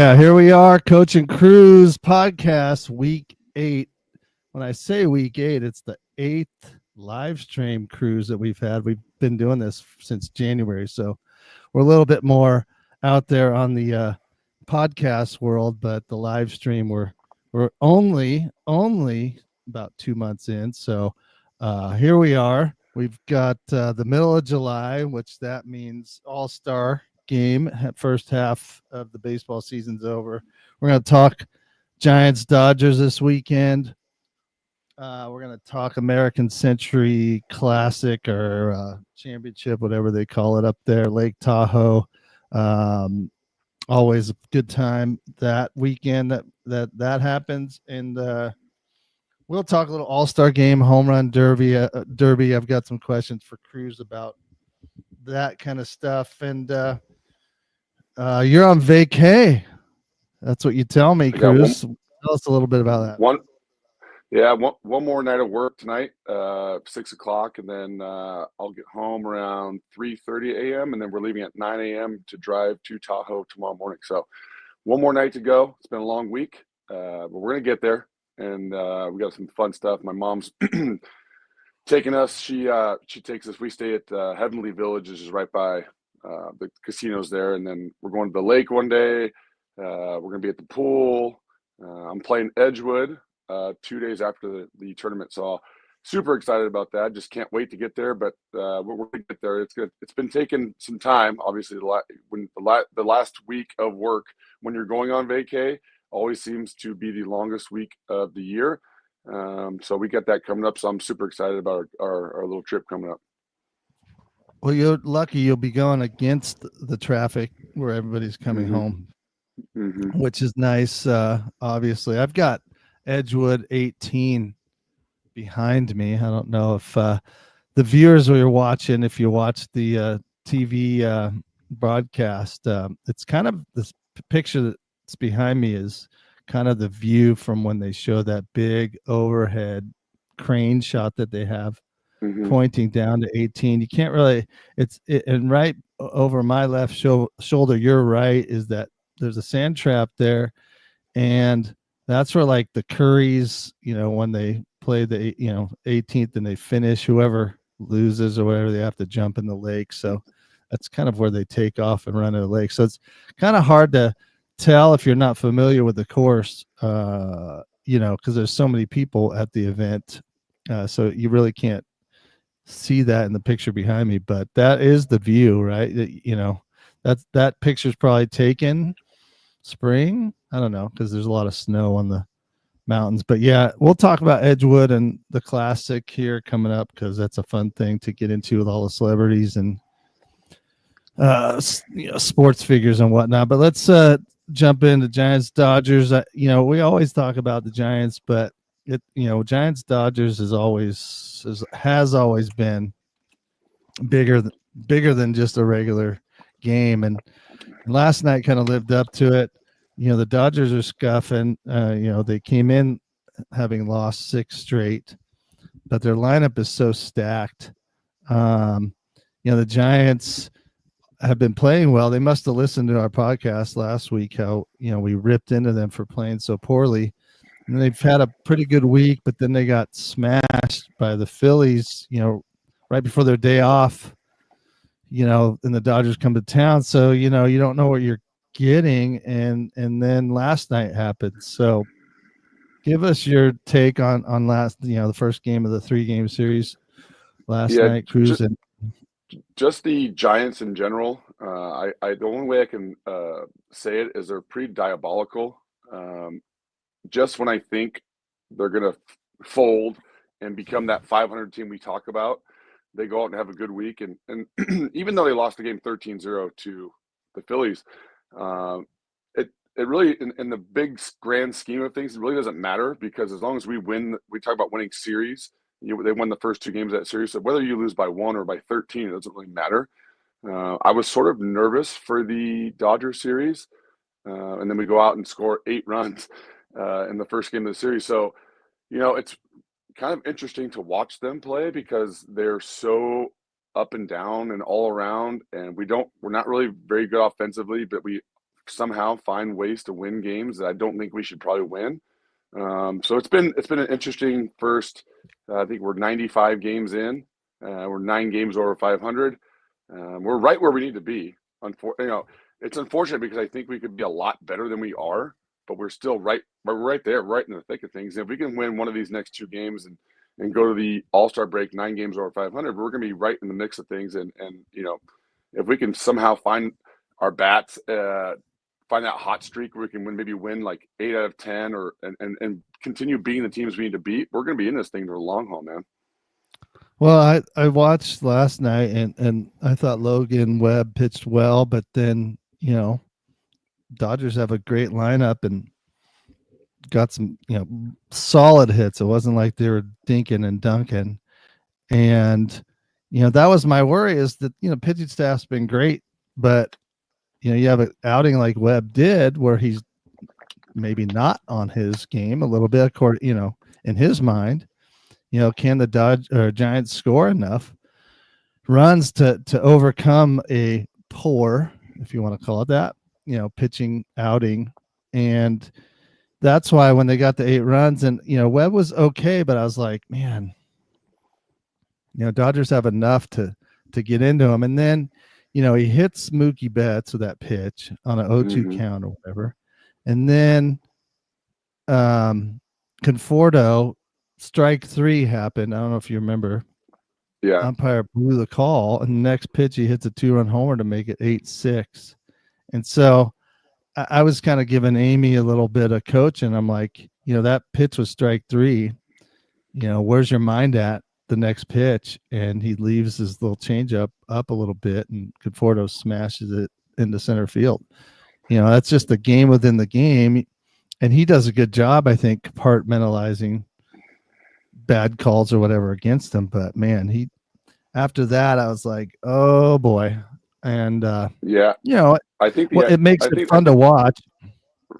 yeah, here we are, Coach and Cruise podcast, week 8. When I say week 8, it's the 8th live stream cruise that we've had. We've been doing this since January, so we're a little bit more out there on the podcast world, but the live stream we're only about 2 months in. So here we are. We've got the middle of July, which that means All-Star game. First half of the baseball season's over. We're going to talk Giants Dodgers this weekend. We're going to talk American Century Classic or Championship, whatever they call it up there, Lake Tahoe. Always a good time that weekend that happens. And we'll talk a little All-Star game, home run derby. I've got some questions for Cruz about that kind of stuff. And you're on vacay. That's what you tell me, Cruz. Tell us a little bit about that. One more night of work tonight, 6 o'clock, and then I'll get home around 3:30 a.m. and then we're leaving at 9 a.m. to drive to Tahoe tomorrow morning. So one more night to go. It's been a long week, but we're gonna get there, and we got some fun stuff. My mom's taking us. She takes us. We stay at Heavenly Village, which is right by the casinos there, and then we're going to the lake one day. We're gonna be at the pool. I'm playing Edgewood 2 days after the tournament, so super excited about that. Just can't wait to get there, but we're going to get there. It's good. It's been taking some time, obviously. The last week of work when you're going on vacay always seems to be the longest week of the year. So we got that coming up, so I'm super excited about our little trip coming up. Well, you're lucky you'll be going against the traffic where everybody's coming home, which is nice. Obviously, I've got Edgewood 18 behind me. I don't know if the viewers were watching, if you watch the TV broadcast, it's kind of this picture that's behind me is kind of the view from when they show that big overhead crane shot that they have pointing down to 18. You can't really, and right over my left shoulder, your right, is that there's a sand trap there, and that's where like the Currys, when they play the 18th and they finish, whoever loses or whatever, they have to jump in the lake. So that's kind of where they take off and run in the lake. So it's kind of hard to tell if you're not familiar with the course, because there's so many people at the event. So you really can't see that in the picture behind me, but that is the view, right? That picture's probably taken spring. I don't know, because there's a lot of snow on the mountains. But yeah, we'll talk about Edgewood and the Classic here coming up, because that's a fun thing to get into with all the celebrities and sports figures and whatnot. But let's jump into Giants Dodgers. We always talk about the Giants, but Giants Dodgers has always been bigger than just a regular game, and last night kind of lived up to it. The Dodgers are scuffing. They came in having lost 6 straight, but their lineup is so stacked. The Giants have been playing well. They must have listened to our podcast last week, how we ripped into them for playing so poorly. And they've had a pretty good week, but then they got smashed by the Phillies, right before their day off, and the Dodgers come to town. So, you don't know what you're getting. And then last night happened. So give us your take on last, the first game of the 3-game series last night, Cruz. Just the Giants in general. The only way I can say it is they're pretty diabolical. Just when I think they're going to fold and become that 500 team we talk about, they go out and have a good week. And even though they lost the game 13-0 to the Phillies, it really, in the big grand scheme of things, it really doesn't matter, because as long as we win, we talk about winning series. They won the first 2 games of that series. So whether you lose by 1 or by 13, it doesn't really matter. I was sort of nervous for the Dodgers series. And then we go out and score 8 runs in the first game of the series. So, it's kind of interesting to watch them play, because they're so up and down and all around, and we're not really very good offensively, but we somehow find ways to win games that I don't think we should probably win. So it's been an interesting first. I think we're 95 games in. We're 9 games over 500. We're right where we need to be. It's unfortunate because I think we could be a lot better than we are, but we're still right. We're right there, right in the thick of things. And if we can win one of these next 2 games and go to the All-Star break 9 games over 500, we're going to be right in the mix of things. And if we can somehow find our bats, find that hot streak where we can win like 8 out of 10, and continue beating the teams we need to beat, we're going to be in this thing for the long haul, man. Well, I watched last night and I thought Logan Webb pitched well, but then, Dodgers have a great lineup and got some, solid hits. It wasn't like they were dinking and dunking. And, that was my worry, is that, pitching staff's been great, but, you have an outing like Webb did where he's maybe not on his game a little bit, in his mind. Can the Giants score enough runs to overcome a poor, if you want to call it that, pitching outing? And that's why when they got the 8 runs, and Webb was okay, but I was like, man, Dodgers have enough to get into him. And then, he hits Mookie Betts with that pitch on an 0-2 count or whatever. And then Conforto, strike 3 happened. I don't know if you remember. Yeah. Umpire blew the call, and the next pitch he hits a 2-run homer to make it 8-6. And so I was kind of giving Amy a little bit of coaching. I'm like, that pitch was strike 3. Where's your mind at the next pitch? And he leaves his little changeup up a little bit, and Conforto smashes it into center field. That's just the game within the game. And he does a good job, I think, compartmentalizing bad calls or whatever against him. But man, after that, I was like, oh boy. And yeah, I think it makes it fun to watch.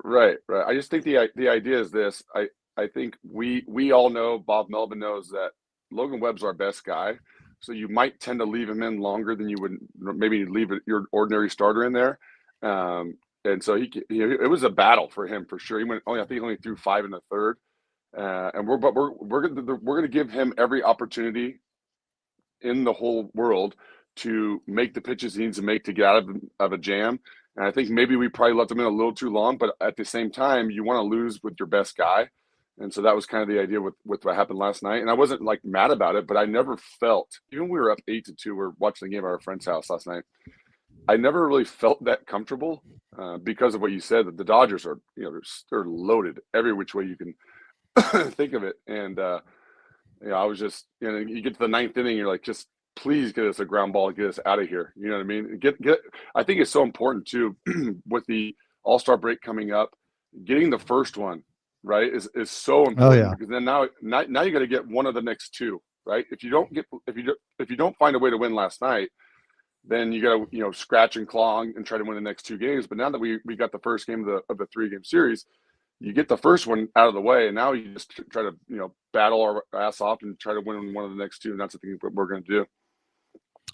Right. I just think the idea is this. I think we all know, Bob Melvin knows, that Logan Webb's our best guy. So you might tend to leave him in longer than you would maybe leave your ordinary starter in there. And so it was a battle for him for sure. I think he only threw 5 in the third. And we're going to give him every opportunity in the whole world to make the pitches he needs to make to get out of a jam. And I think maybe we probably left him in a little too long, but at the same time, you want to lose with your best guy. And so that was kind of the idea with what happened last night. And I wasn't like mad about it, but I never felt, even when we were up 8-2, we were watching the game at our friend's house last night, I never really felt that comfortable because of what you said, that the Dodgers are, they're loaded every which way you can think of it. And I was just, you get to the 9th inning, you're like, just please get us a ground ball, get us out of here. You know what I mean? I think it's so important too with the All-Star break coming up. Getting the first one right is so important. Oh, yeah. Because then now you got to get one of the next 2, right? If you don't find a way to win last night, then you got to scratch and claw and try to win the next 2 games. But now that we got the first game of the 3-game series, you get the first one out of the way, and now you just try to battle our ass off and try to win one of the next 2. And that's the thing we're going to do.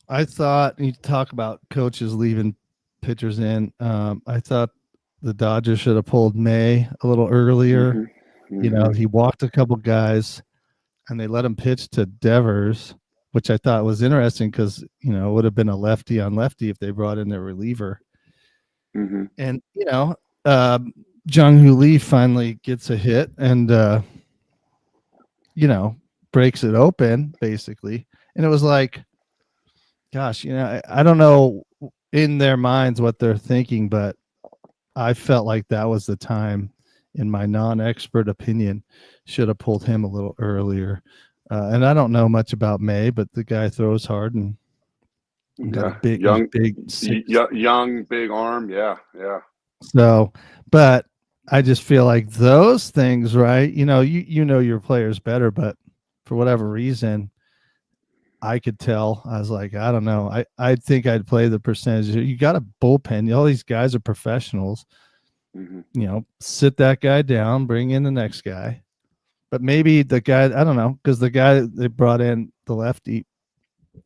I thought, you talk about coaches leaving pitchers in. I thought the Dodgers should have pulled May a little earlier. He walked a couple guys, and they let him pitch to Devers, which I thought was interesting because it would have been a lefty on lefty if they brought in their reliever. And Jung-Hoo Lee finally gets a hit and breaks it open basically. And it was like, gosh, I don't know in their minds what they're thinking, but I felt like that was the time, in my non-expert opinion, should have pulled him a little earlier. And I don't know much about May, but the guy throws hard and got a big, young big arm. Yeah. So, but I just feel like those things, right? You know your players better, but for whatever reason, I could tell. I was like, I don't know. I think I'd play the percentage. You got a bullpen. All these guys are professionals. Sit that guy down, bring in the next guy. But maybe the guy, I don't know, because the guy they brought in, the lefty,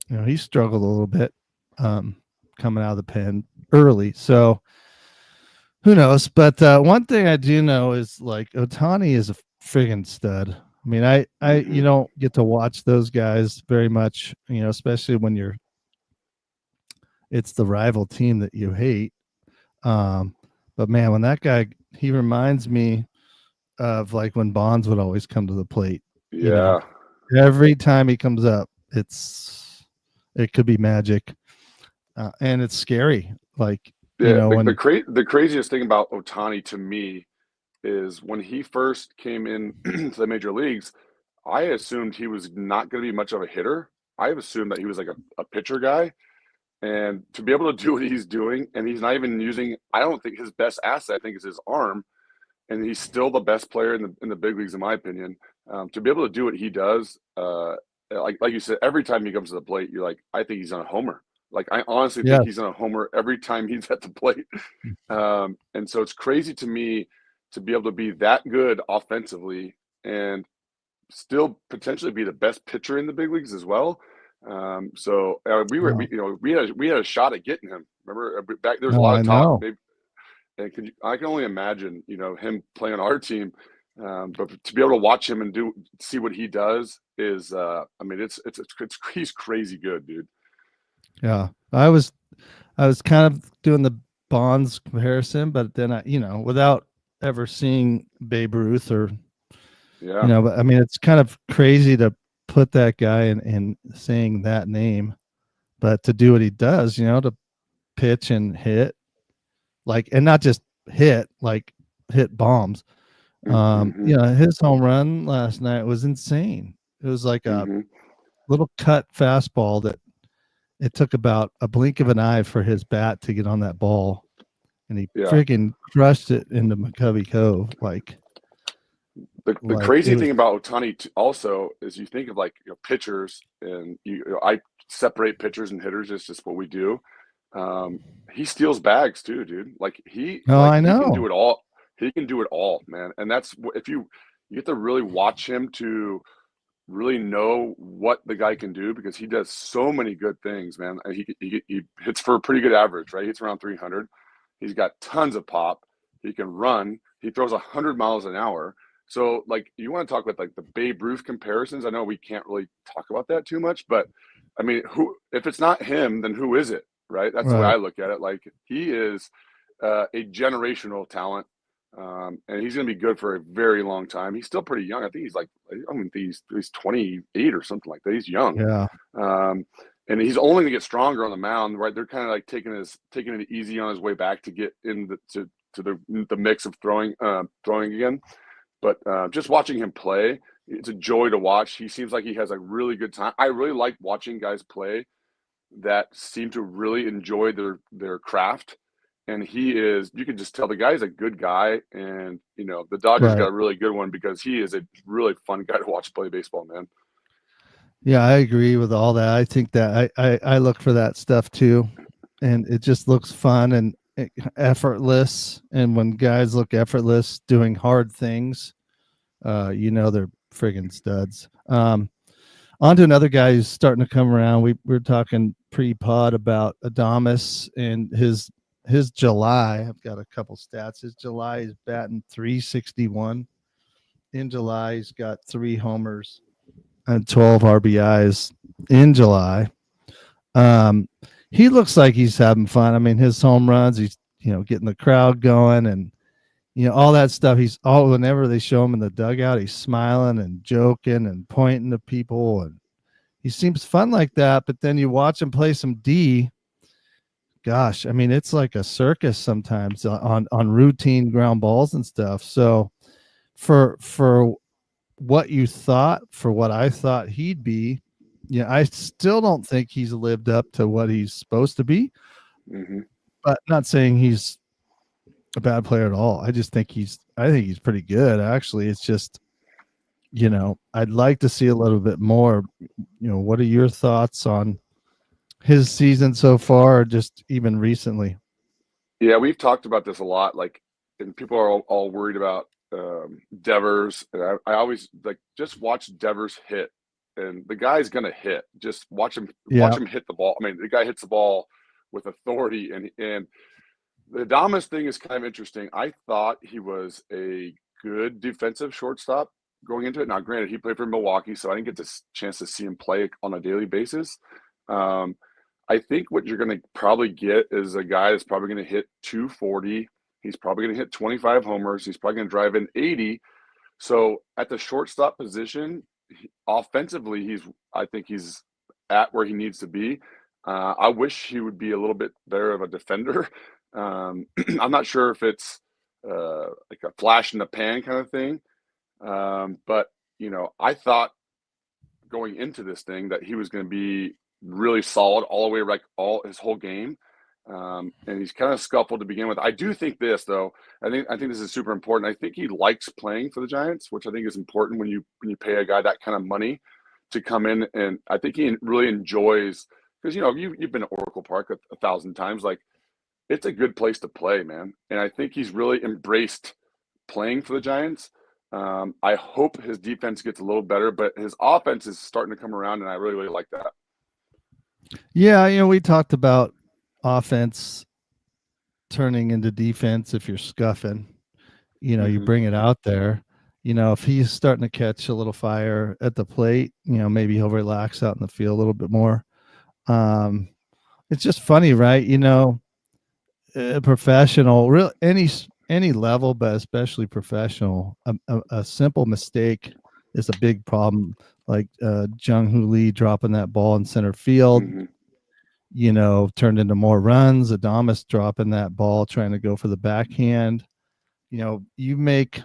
he struggled a little bit coming out of the pen early. So who knows? But one thing I do know is like Otani is a friggin' stud. I mean, you don't get to watch those guys very much, especially when it's the rival team that you hate. But man, when that guy, he reminds me of like when Bonds would always come to the plate. Yeah. Every time he comes up, it could be magic, and it's scary. Like Yeah. when The craziest thing about Otani to me is when he first came in to the major leagues, I assumed he was not going to be much of a hitter. I assumed that he was like a pitcher guy. And to be able to do what he's doing, and he's not even using, I don't think his best asset, I think, is his arm. And he's still the best player in the big leagues, in my opinion. To be able to do what he does, like you said, every time he comes to the plate, you're like, I think he's on a homer. Like I honestly yeah, think he's on a homer every time he's at the plate. And so it's crazy to me to be able to be that good offensively and still potentially be the best pitcher in the big leagues as well. We had a shot at getting him. Remember back there was a no, lot I of talk. know. Maybe and I can only imagine, him playing on our team. But to be able to watch him and see what he does is, I mean, he's crazy good, dude. Yeah, I was kind of doing the Bonds comparison, but then without ever seeing Babe Ruth or Yeah. but I mean, it's kind of crazy to put that guy in saying that name, but to do what he does, to pitch and hit, like, and not just hit, like hit bombs. Mm-hmm. His home run last night was insane. It was like a Mm-hmm. little cut fastball that it took about a blink of an eye for his bat to get on that ball, and he Yeah. freaking crushed it into McCovey Cove. The Like crazy it was. thing about Otani also is you think of like pitchers, and I separate pitchers and hitters. It's just what we do. He steals bags too, dude. Oh, I He can do know. it all. He can do it all, man. And that's if you get to really watch him to really know what the guy can do, because he does so many good things, man. He hits for a pretty good average, right? He hits around 300. He's got tons of pop. He can run. He throws 100 miles an hour. So, like, you want to talk about like the Babe Ruth comparisons? I know we can't really talk about that too much, but I mean, who if it's not him, then who is it, right? That's the way I Right. look at it. Like, he is a generational talent, and he's going to be good for a very long time. He's still pretty young. I think he's 28 or something like that. He's young, Yeah. um, and he's only going to get stronger on the mound. Right? They're kind of like taking it easy on his way back to get in to the mix of throwing again. But just watching him play, it's a joy to watch. He seems like he has a really good time. I really like watching guys play that seem to really enjoy their craft. And you can just tell the guy's a good guy. And, the Dodgers got Right. a really good one because he is a really fun guy to watch play baseball, man. Yeah, I agree with all that. I think that I look for that stuff too, and it just looks fun and effortless. And when guys look effortless doing hard things, they're friggin' studs. On to another guy who's starting to come around. We were talking pre-pod about Adamas and his July. I've got a couple stats. His July is batting 361. In July, he's got 3 homers and 12 RBIs in July. Um, he looks like he's having fun. I mean, his home runs, he's getting the crowd going, and all that stuff. Whenever they show him in the dugout, he's smiling and joking and pointing to people, and he seems fun like that. But then you watch him play some D. Gosh, I mean, it's like a circus sometimes on routine ground balls and stuff. So for what you thought, for what I thought he'd be, I still don't think he's lived up to what he's supposed to be. Mm-hmm. But not saying he's a bad player at all. I think he's pretty good, actually. It's just, I'd like to see a little bit more. What are your thoughts on his season so far, or just even recently? Yeah, we've talked about this a lot. And people are all worried about Devers. And I always like just watch Devers hit, and the guy's gonna hit. Just watch him Yeah. hit the ball. I mean, the guy hits the ball with authority, and The Adames thing is kind of interesting. I thought he was a good defensive shortstop going into it. Now, granted, he played for Milwaukee, so I didn't get the chance to see him play on a daily basis. I think what you're going to probably get is a guy that's probably going to hit 240. He's probably going to hit 25 homers. He's probably going to drive in 80. So at the shortstop position, offensively, I think he's at where he needs to be. I wish he would be a little bit better of a defender. I'm not sure if it's like a flash in the pan kind of thing. But, I thought going into this thing that he was going to be really solid all the way, like his whole game. And he's kind of scuffled to begin with. I do think this, though. I think this is super important. I think he likes playing for the Giants, which I think is important when you pay a guy that kind of money to come in. And I think he really enjoys, because you've been to Oracle Park 1,000 times. Like, it's a good place to play, man. And I think he's really embraced playing for the Giants. I hope his defense gets a little better, but his offense is starting to come around, and I really, really like that. Yeah, we talked about offense turning into defense if you're scuffing. You bring it out there. If he's starting to catch a little fire at the plate, maybe he'll relax out in the field a little bit more. It's just funny, right? A professional, real any level, but especially professional, a simple mistake is a big problem. Like Jung-Hoo Lee dropping that ball in center field, turned into more runs. Adames dropping that ball, trying to go for the backhand. You make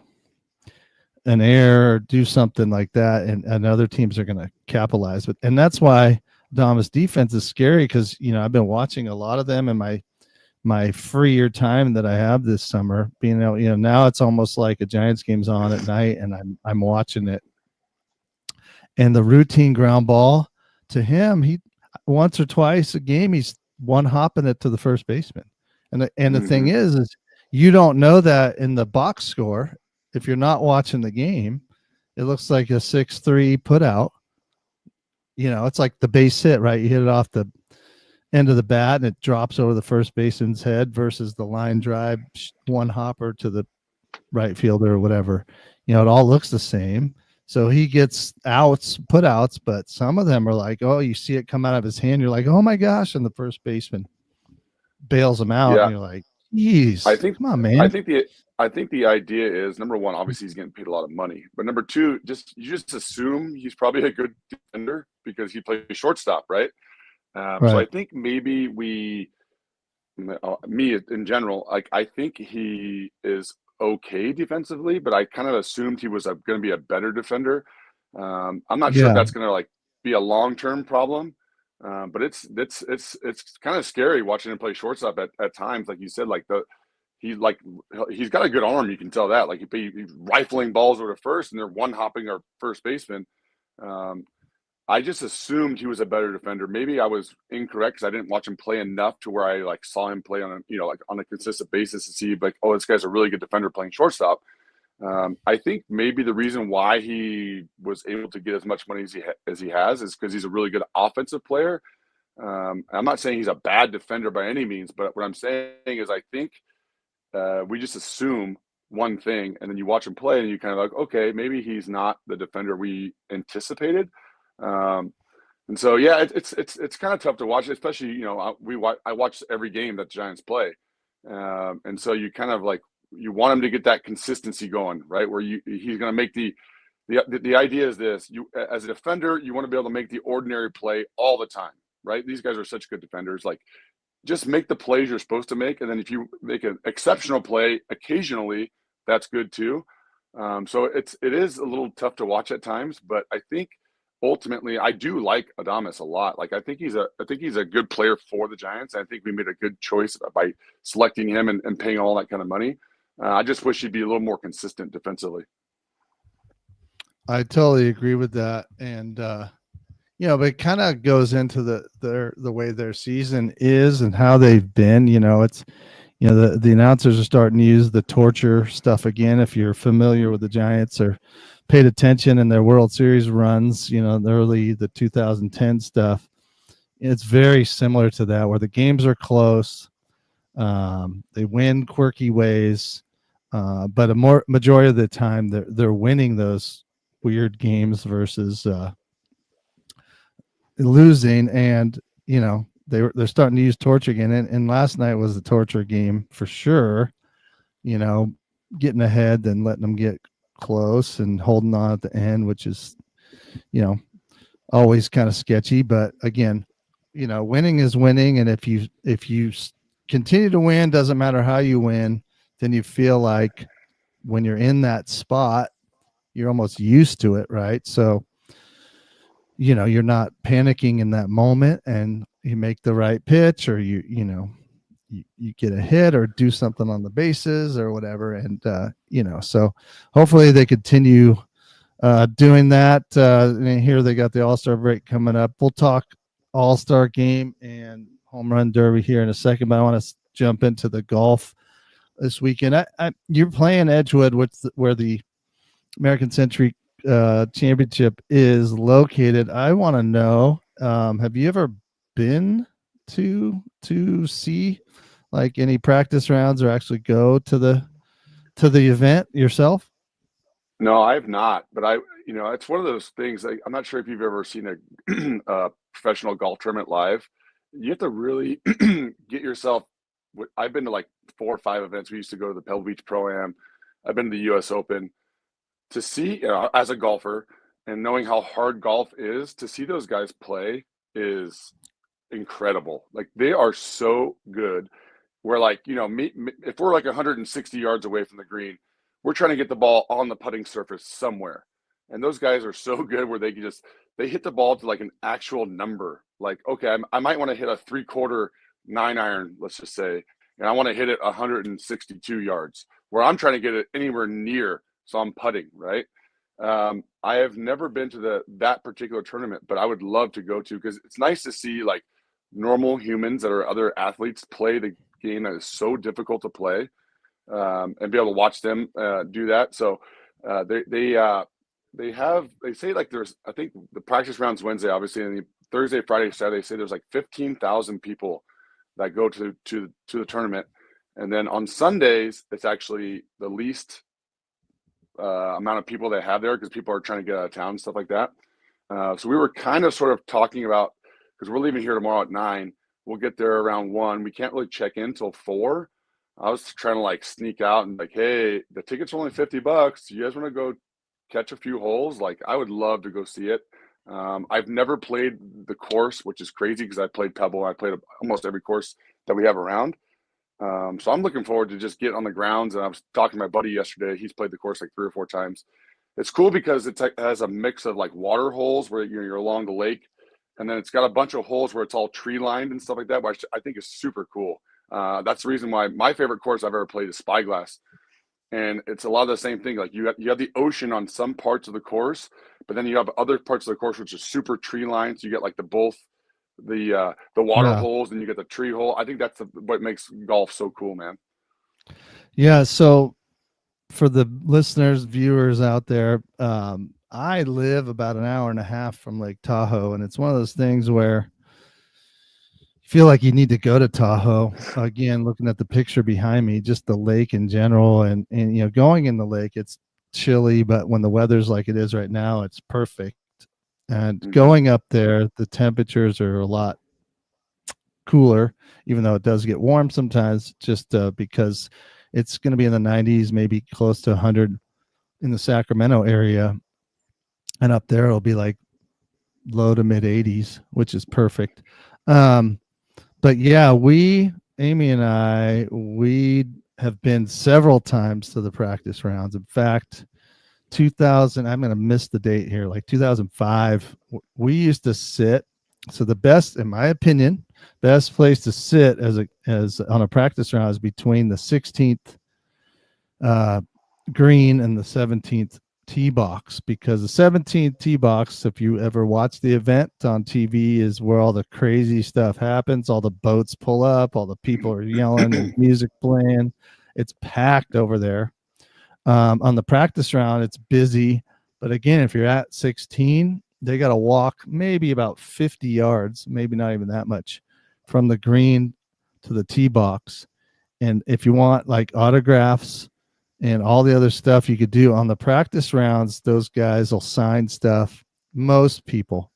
an error or do something like that, and other teams are going to capitalize with. And that's why Adames' defense is scary, because I've been watching a lot of them in my freer time that I have this summer. Being out, now it's almost like a Giants game's on at night, and I'm watching it. And the routine ground ball to him, he once or twice a game he's one hopping it to the first baseman. And the thing is you don't know that in the box score. If you're not watching the game, it looks like a 6-3 put out. It's like the base hit, right? You hit it off the end of the bat and it drops over the first baseman's head versus the line drive, one hopper to the right fielder or whatever. It all looks the same. So he gets outs, put outs, but some of them are like, oh, you see it come out of his hand. You're like, oh my gosh. And the first baseman bails him out. Yeah. And you're like, geez, come on, man. I think the idea is, number one, obviously he's getting paid a lot of money, but number two, you just assume he's probably a good defender because he plays shortstop, right? Right. So I think maybe me in general, like I think he is okay defensively, but I kind of assumed he was going to be a better defender. I'm not sure if that's going to like be a long-term problem, but it's kind of scary watching him play shortstop at times. Like you said, like he's got a good arm. You can tell that. Like he's rifling balls over to first, and they're one hopping our first baseman. I just assumed he was a better defender. Maybe I was incorrect because I didn't watch him play enough to where I like saw him play on a consistent basis to see like, oh, this guy's a really good defender playing shortstop. I think maybe the reason why he was able to get as much money as he has is because he's a really good offensive player. I'm not saying he's a bad defender by any means, but what I'm saying is I think we just assume one thing, and then you watch him play, and you kind of like, okay, maybe he's not the defender we anticipated. And so, yeah, it's kind of tough to watch, especially, I watch every game that the Giants play. And so you kind of like, you want him to get that consistency going, right? Where he's going to make the idea is this, as a defender, you want to be able to make the ordinary play all the time, right? These guys are such good defenders. Like, just make the plays you're supposed to make. And then if you make an exceptional play occasionally, that's good too. So it is a little tough to watch at times, but I think ultimately I do like Adames a lot. Like I think he's a good player for the Giants. I think we made a good choice by selecting him and paying all that kind of money. I just wish he'd be a little more consistent defensively. I totally agree with that. And, but it kind of goes into the way their season is and how they've been. It's, the announcers are starting to use the torture stuff again. If you're familiar with the Giants or paid attention in their World Series runs, the 2010 stuff, it's very similar to that, where the games are close. They win quirky ways, but a majority of the time they're winning those weird games versus losing. And they're starting to use torture again. And last night was the torture game for sure. Getting ahead, then letting them get close and holding on at the end, which is always kind of sketchy. But again, winning is winning, and if you continue to win, doesn't matter how you win, then you feel like when you're in that spot, you're almost used to it, right? So you're not panicking in that moment, and you make the right pitch, or you get a hit or do something on the bases or whatever. And so hopefully they continue doing that. And here they got the All-Star break coming up. We'll talk All-Star game and home run derby here in a second, but I want to jump into the golf this weekend. You're playing Edgewood, where the American Century Championship is located. I want to know, have you ever been to see like any practice rounds or actually go to the event yourself? No, I have not, but it's one of those things. I'm not sure if you've ever seen a professional golf tournament live. You have to really get yourself. I've been to like 4 or 5 events. We used to go to the Pebble Beach Pro-Am. I've been to the U.S. Open. To see, as a golfer, and knowing how hard golf is, to see those guys play is incredible. Like, they are so good. Where, like, if we're like 160 yards away from the green, we're trying to get the ball on the putting surface somewhere. And those guys are so good where they hit the ball to like an actual number. Like, okay, I might want to hit a 3/4 9-iron, let's just say, and I want to hit it 162 yards, where I'm trying to get it anywhere near. So I'm putting, right? I have never been to that particular tournament, but I would love to go to, because it's nice to see like normal humans that are other athletes play the game that is so difficult to play, and be able to watch them do that. So they say like there's, I think the practice round's Wednesday, obviously, and the Thursday, Friday, Saturday, they say there's like 15,000 people that go to the tournament, and then on Sundays it's actually the least amount of people they have there, because people are trying to get out of town and stuff like that. So we were kind of sort of talking about, because we're leaving here tomorrow at 9, we'll get there around 1. We can't really check in till 4. I was trying to like sneak out and like, hey, the tickets are only $50. Do you guys want to go catch a few holes? Like, I would love to go see it. I've never played the course, which is crazy, because I played Pebble. I played almost every course that we have around. So I'm looking forward to just get on the grounds. And I was talking to my buddy yesterday. He's played the course like 3 or 4 times. It's cool because it has a mix of like water holes where you're along the lake, and then it's got a bunch of holes where it's all tree lined and stuff like that, which I think is super cool. That's the reason why my favorite course I've ever played is Spyglass, and it's a lot of the same thing. Like, you have the ocean on some parts of the course, but then you have other parts of the course which are super tree lined. So you get like the water holes, and you get the tree hole. I think that's what makes golf so cool, man. Yeah. So for the listeners, viewers out there, I live about an hour and a half from Lake Tahoe, and it's one of those things where you feel like you need to go to Tahoe. Again, looking at the picture behind me, just the lake in general, and going in the lake, it's chilly, but when the weather's like it is right now, it's perfect. And going up there, the temperatures are a lot cooler, even though it does get warm sometimes, just because it's going to be in the 90s, maybe close to 100 in the Sacramento area. And up there, it'll be like low to mid 80s, which is perfect. But yeah, Amy and I, we have been several times to the practice rounds. In fact, 2000, I'm going to miss the date here, like 2005, we used to sit. So the best, in my opinion, best place to sit as on a practice round is between the 16th green and the 17th tee box, because the 17th tee box, if you ever watch the event on TV, is where all the crazy stuff happens. All the boats pull up, all the people are yelling, there's music playing. It's packed over there. On the practice round, it's busy, but again, if you're at 16, they got to walk maybe about 50 yards, maybe not even that much, from the green to the tee box. And if you want like autographs and all the other stuff you could do on the practice rounds, those guys will sign stuff. Most people.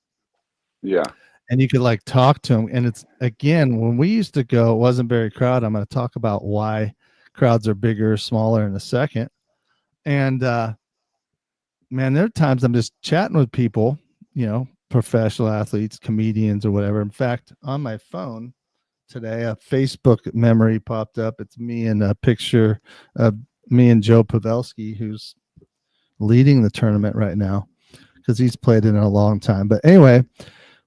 Yeah. And you could like talk to them. And it's again, when we used to go, it wasn't very crowded. I'm going to talk about why crowds are bigger or smaller in a second. And man, there are times I'm just chatting with people, professional athletes, comedians, or whatever. In fact, on my phone today, a Facebook memory popped up. It's me and a picture of me and Joe Pavelski, who's leading the tournament right now because he's played in it a long time. But anyway,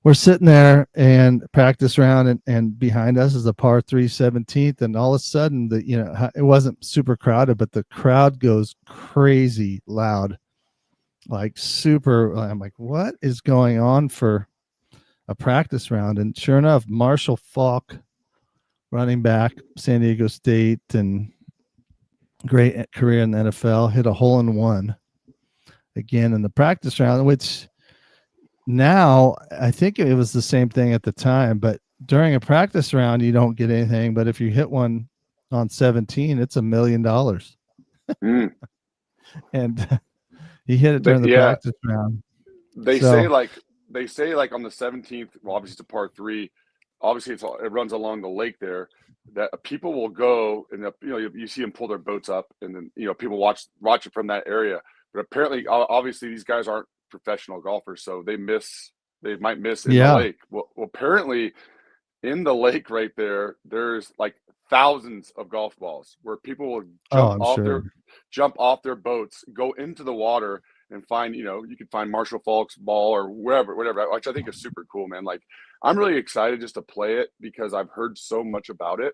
we're sitting there and practice round, and behind us is a par 3 17th, and all of a sudden it wasn't super crowded, but the crowd goes crazy loud, like super. I'm like, what is going on for a practice round? And sure enough, Marshall Faulk, running back, San Diego State, and great career in the NFL, hit a hole in one again in the practice round, which now I think it was the same thing at the time, but during a practice round, you don't get anything. But if you hit one on 17, it's $1 million. Mm. And he hit it during the practice round. They say like on the 17th, well, obviously it's a par 3. Obviously it runs along the lake there, that people will go and you see them pull their boats up, and then people watch it from that area. But apparently, obviously these guys aren't professional golfers, so they might miss in the lake. Well, apparently in the lake right there, there's like thousands of golf balls where people will jump off their boats, go into the water, and find, you can find Marshall Faulk's ball or whatever, which I think is super cool, man. Like, I'm really excited just to play it because I've heard so much about it.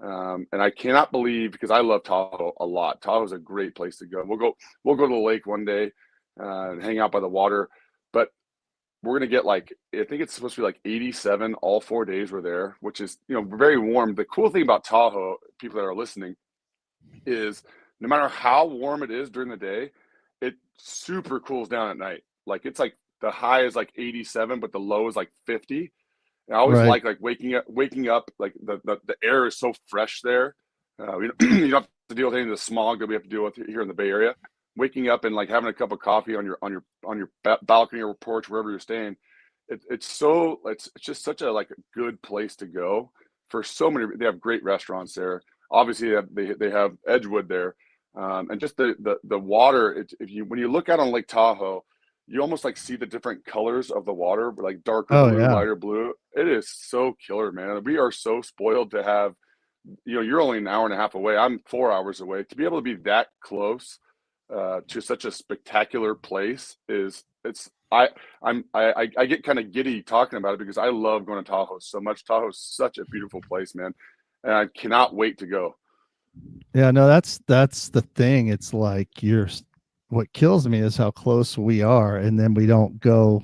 And I cannot believe, because I love Tahoe a lot. Tahoe is a great place to go. We'll go to the lake one day and hang out by the water, but we're going to get I think it's supposed to be 87 all 4 days we're there, which is, very warm. The cool thing about Tahoe, people that are listening, is no matter how warm it is during the day, it super cools down at night. Like, it's the high is 87, but the low is 50. And I always like waking up, like the air is so fresh there. You don't have to deal with any of the smog that we have to deal with here in the Bay Area. Waking up and having a cup of coffee on your balcony or porch, wherever you're staying, it's just such a good place to go for so many. They have great restaurants there. Obviously, they have Edgewood there, and just the water. When you look out on Lake Tahoe, you almost see the different colors of the water, darker blue, lighter blue. It is so killer, man. We are so spoiled to have. You're only an hour and a half away. I'm 4 hours away. To be able to be that close to such a spectacular place I get kind of giddy talking about it because I love going to Tahoe so much. Tahoe is such a beautiful place, man, and I cannot wait to go. Yeah, no, that's the thing. It's what kills me is how close we are, and then we don't go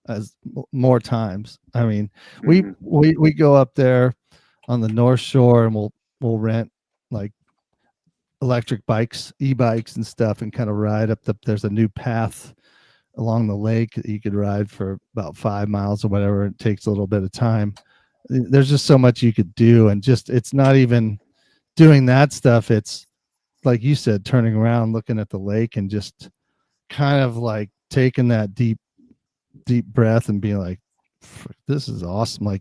as more times. I mean, we go up there on the North Shore, and we'll rent electric bikes, e-bikes and stuff, and kind of ride up there's a new path along the lake that you could ride for about 5 miles or whatever. It takes a little bit of time. There's just so much you could do, and it's not even doing that stuff. It's like you said, turning around, looking at the lake, and just kind of taking that deep breath and being like, this is awesome.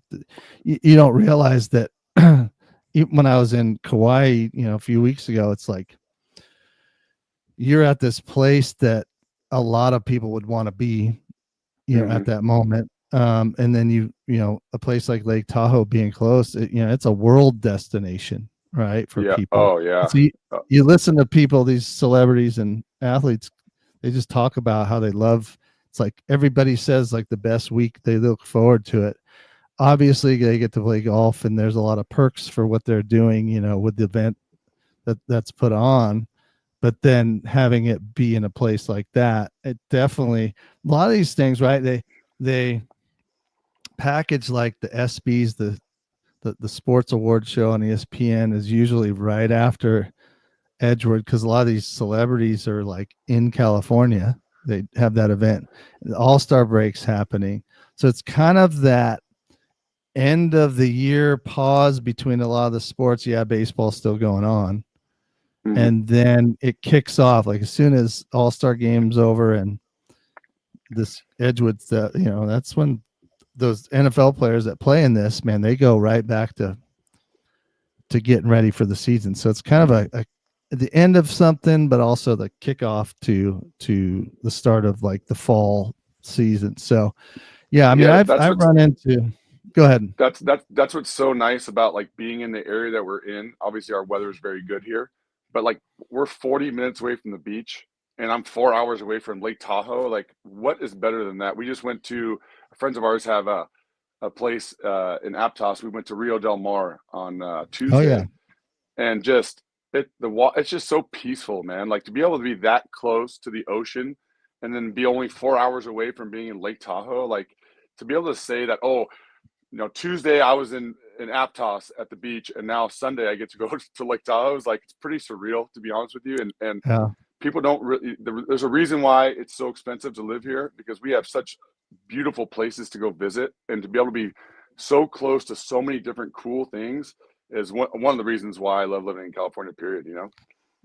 You don't realize that when I was in Kauai, a few weeks ago, it's you're at this place that a lot of people would want to be, at that moment. And then a place like Lake Tahoe being close, it's a world destination, right? For people. Oh yeah. So you listen to people, these celebrities and athletes, they just talk about how they love. It's everybody says the best week, they look forward to it. Obviously they get to play golf, and there's a lot of perks for what they're doing, with the event that's put on. But then having it be in a place like that, it definitely, a lot of these things, right? They package the ESPYs, the sports award show on ESPN is usually right after Edgewood, because a lot of these celebrities are in California. They have that event, the All-Star breaks happening. So it's kind of that end of the year pause between a lot of the sports. Yeah, baseball's still going on. Mm-hmm. And then it kicks off like as soon as All-Star game's over and this Edgewood, that's when those NFL players that play in this, man, they go right back to getting ready for the season. So it's kind of a the end of something, but also the kickoff to the start of like the fall season. So yeah, I mean, Yeah, I've run into. Go ahead. that's what's so nice about like being in the area that we're in. Obviously, our weather is very good here, but like we're 40 minutes away from the beach, and I'm 4 hours away from Lake Tahoe. Like, what is better than that? We just went to friends of ours have a place in Aptos. We went to Rio Del Mar on Oh yeah, Tuesday, and just it's just so peaceful, man. Like to be able to be that close to the ocean, and then be only 4 hours away from being in Lake Tahoe. Like to be able to say that, oh, Tuesday I was in Aptos at the beach, and now Sunday I get to go to Lake Tahoe. It's like it's pretty surreal, to be honest with you. And yeah. people don't really. There's a reason why it's so expensive to live here because we have such beautiful places to go visit, and to be able to be so close to so many different cool things is one of the reasons why I love living in California. Period.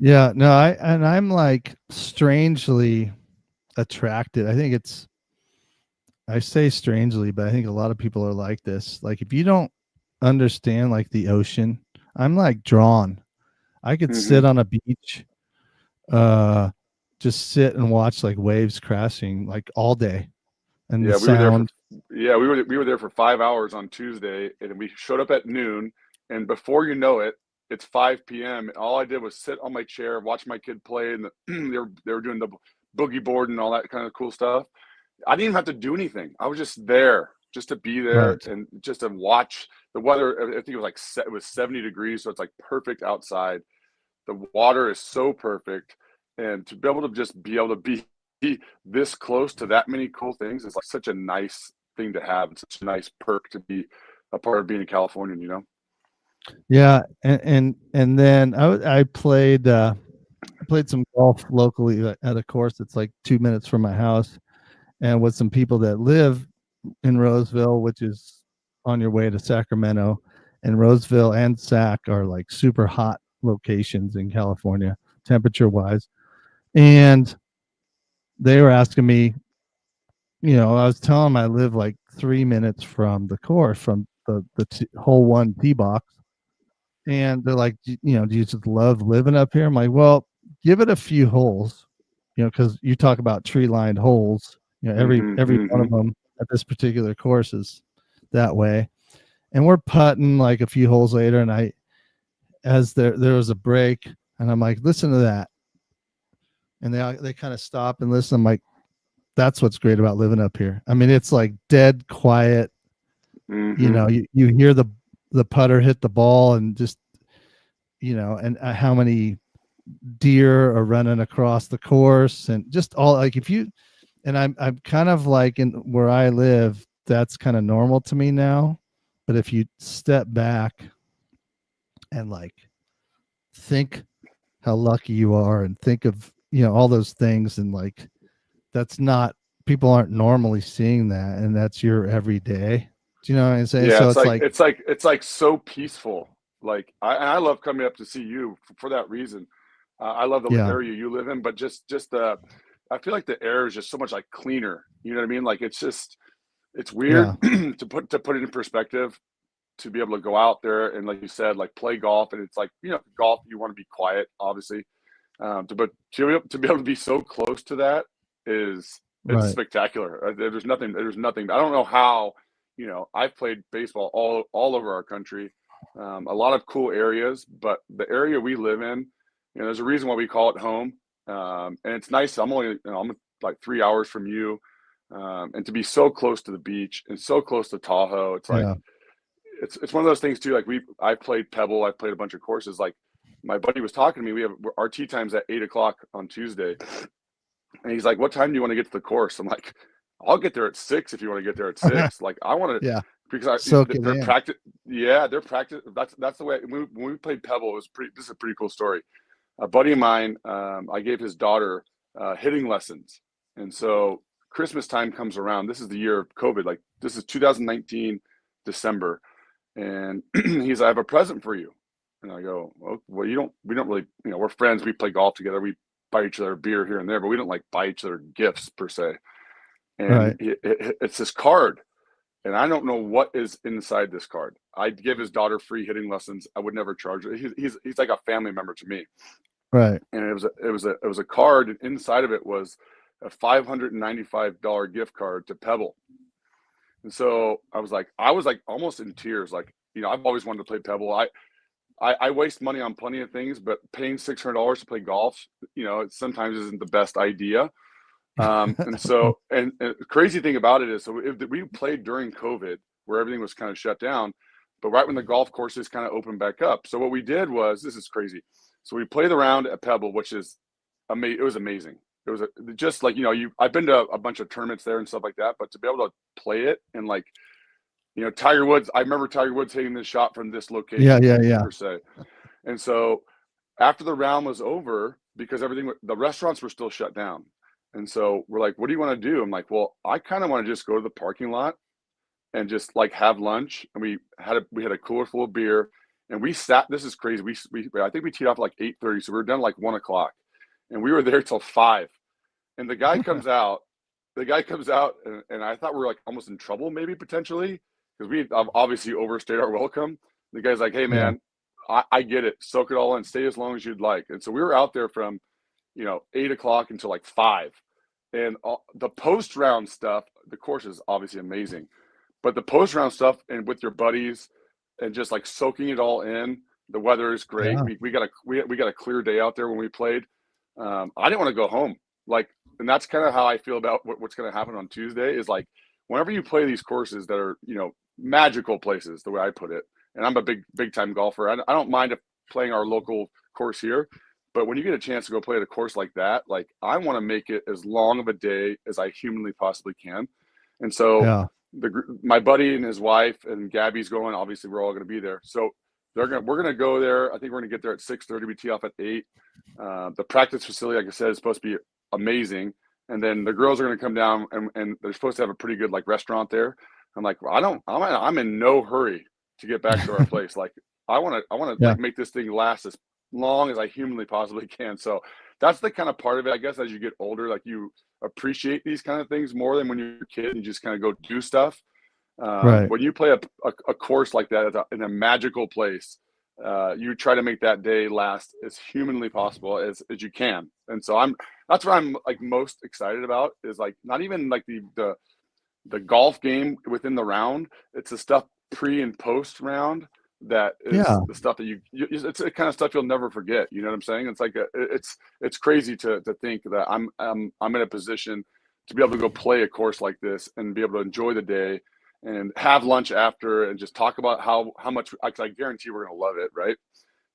Yeah, no, I'm like strangely attracted. I say strangely, but I think a lot of people are like this. Like if you don't understand like the ocean, I'm like drawn. I could Mm-hmm. sit on a beach, uh, just sit and watch like waves crashing like all day and the Yeah, we were there for sound. yeah, we were there for 5 hours on Tuesday, and we showed up at noon. And before you know it, it's 5 p.m. And all I did was sit on my chair, watch my kid play, and they were doing the boogie board and all that kind of cool stuff. I didn't even have to do anything. I was just there, just to be there Right. and just to watch the weather. I think it was like it was 70 degrees, so it's like perfect outside. The water is so perfect, and to be able to just be able to be this close to that many cool things is like such a nice thing to have. It's such a nice perk to be a part of being a Californian. Yeah, and then I played some golf locally at a course that's like 2 minutes from my house, and with some people that live in Roseville, which is on your way to Sacramento. And Roseville and Sac are like super hot locations in California, temperature wise. And they were asking me, I was telling them I live like 3 minutes from the course, from the hole one tee box. And they're like, do you just love living up here? I'm like, well, give it a few holes, because you talk about tree lined holes, Mm-hmm, every one mm-hmm. of them at this particular course is that way. And we're putting like a few holes later, and as there was a break, and I'm like, listen to that. And they kind of stop and listen. I'm like, that's what's great about living up here. I mean, it's like dead quiet. Mm-hmm. You hear the putter hit the ball, and just and how many deer are running across the course, and just all like if you and I'm kind of like in where I live, that's kind of normal to me now. But if you step back and like think how lucky you are and think of all those things, and like that's not, people aren't normally seeing that, and that's your everyday. Do you know what I'm saying? Yeah, So it's it's like like, it's like so peaceful. Like I love coming up to see you for that reason. I love the yeah, area you live in, but just the I feel like the air is just so much like cleaner. You know what I mean? Like it's weird yeah, to put it in perspective, to be able to go out there and like you said, like play golf. And it's like, golf, you want to be quiet, obviously. But to be able to be so close to that is it's right, spectacular. There's nothing. I don't know how. I've played baseball all over our country, a lot of cool areas, but the area we live in, there's a reason why we call it home. And it's nice. I'm like 3 hours from you, and to be so close to the beach and so close to Tahoe, it's like yeah, it's one of those things too. Like I played Pebble, I played a bunch of courses. Like my buddy was talking to me. We have our tee times at 8 o'clock on Tuesday, and he's like, "What time do you want to get to the course?" I'm like, "I'll get there at 6 if you want to get there at 6." Like I want to yeah, because soak it they're in. practice. Yeah, they're practice. That's the way. When we played Pebble, it was pretty. This is a pretty cool story. A buddy of mine, I gave his daughter hitting lessons, and so Christmas time comes around. This is the year of COVID. Like this is 2019. December, and he's, I have a present for you. And I go, well, we don't really, we're friends. We play golf together. We buy each other beer here and there, but we don't like buy each other gifts per se. And Right. it's this card, and I don't know what is inside this card. I'd give his daughter free hitting lessons. I would never charge her. He's like a family member to me. Right. And it was a card, and inside of it was a $595 gift card to Pebble. And so I was like almost in tears. Like, I've always wanted to play Pebble. I waste money on plenty of things, but paying $600 to play golf, it sometimes isn't the best idea. And so, and the crazy thing about it is, so we played during COVID where everything was kind of shut down, but right when the golf courses kind of opened back up. So what we did was, this is crazy. So we played the round at Pebble, which is amazing. It was amazing. It was just like, I've been to a bunch of tournaments there and stuff like that, but to be able to play it and like, Tiger Woods, I remember Tiger Woods hitting this shot from this location per se. And so after the round was over, because the restaurants were still shut down. And so we're like, what do you want to do? I'm like, well, I kind of want to just go to the parking lot and just like have lunch. And we had a cooler full of beer, and we sat, this is crazy. I think we teed off at like 8:30. So we were done at like 1:00, and we were there till 5. And the guy comes out, and I thought we were like almost in trouble, maybe potentially, because we obviously overstayed our welcome. The guy's like, hey man, I get it. Soak it all in, stay as long as you'd like. And so we were out there from, 8:00 until like 5. And the post round stuff, the course is obviously amazing, but the post round stuff and with your buddies and just like soaking it all in, the weather is great. Yeah. We got a clear day out there when we played. I didn't want to go home. Like, and that's kind of how I feel about what's going to happen on Tuesday is like, whenever you play these courses that are, magical places, the way I put it, and I'm a big time golfer. I don't mind playing our local course here, but when you get a chance to go play at a course like that, like I want to make it as long of a day as I humanly possibly can. And so my buddy and his wife and Gabby's going, obviously we're all going to be there. So we're going to go there. I think we're going to get there at 6:30. We tee off at 8. The practice facility, like I said, is supposed to be amazing. And then the girls are going to come down and they're supposed to have a pretty good like restaurant there. I'm like, well, I'm in no hurry to get back to our place. Like I want to like make this thing last as long as I humanly possibly can. So that's the kind of part of it, I guess, as you get older, like you appreciate these kind of things more than when you're a kid and you just kind of go do stuff. When you play a course like that in a magical place, you try to make that day last as humanly possible as you can. And so that's what I'm like most excited about is like not even like the golf game within the round. It's the stuff pre and post round that is the stuff that it's the kind of stuff you'll never forget. You know what I'm saying? It's like it's crazy to think that I'm in a position to be able to go play a course like this and be able to enjoy the day and have lunch after and just talk about how much I guarantee we're going to love it. Right.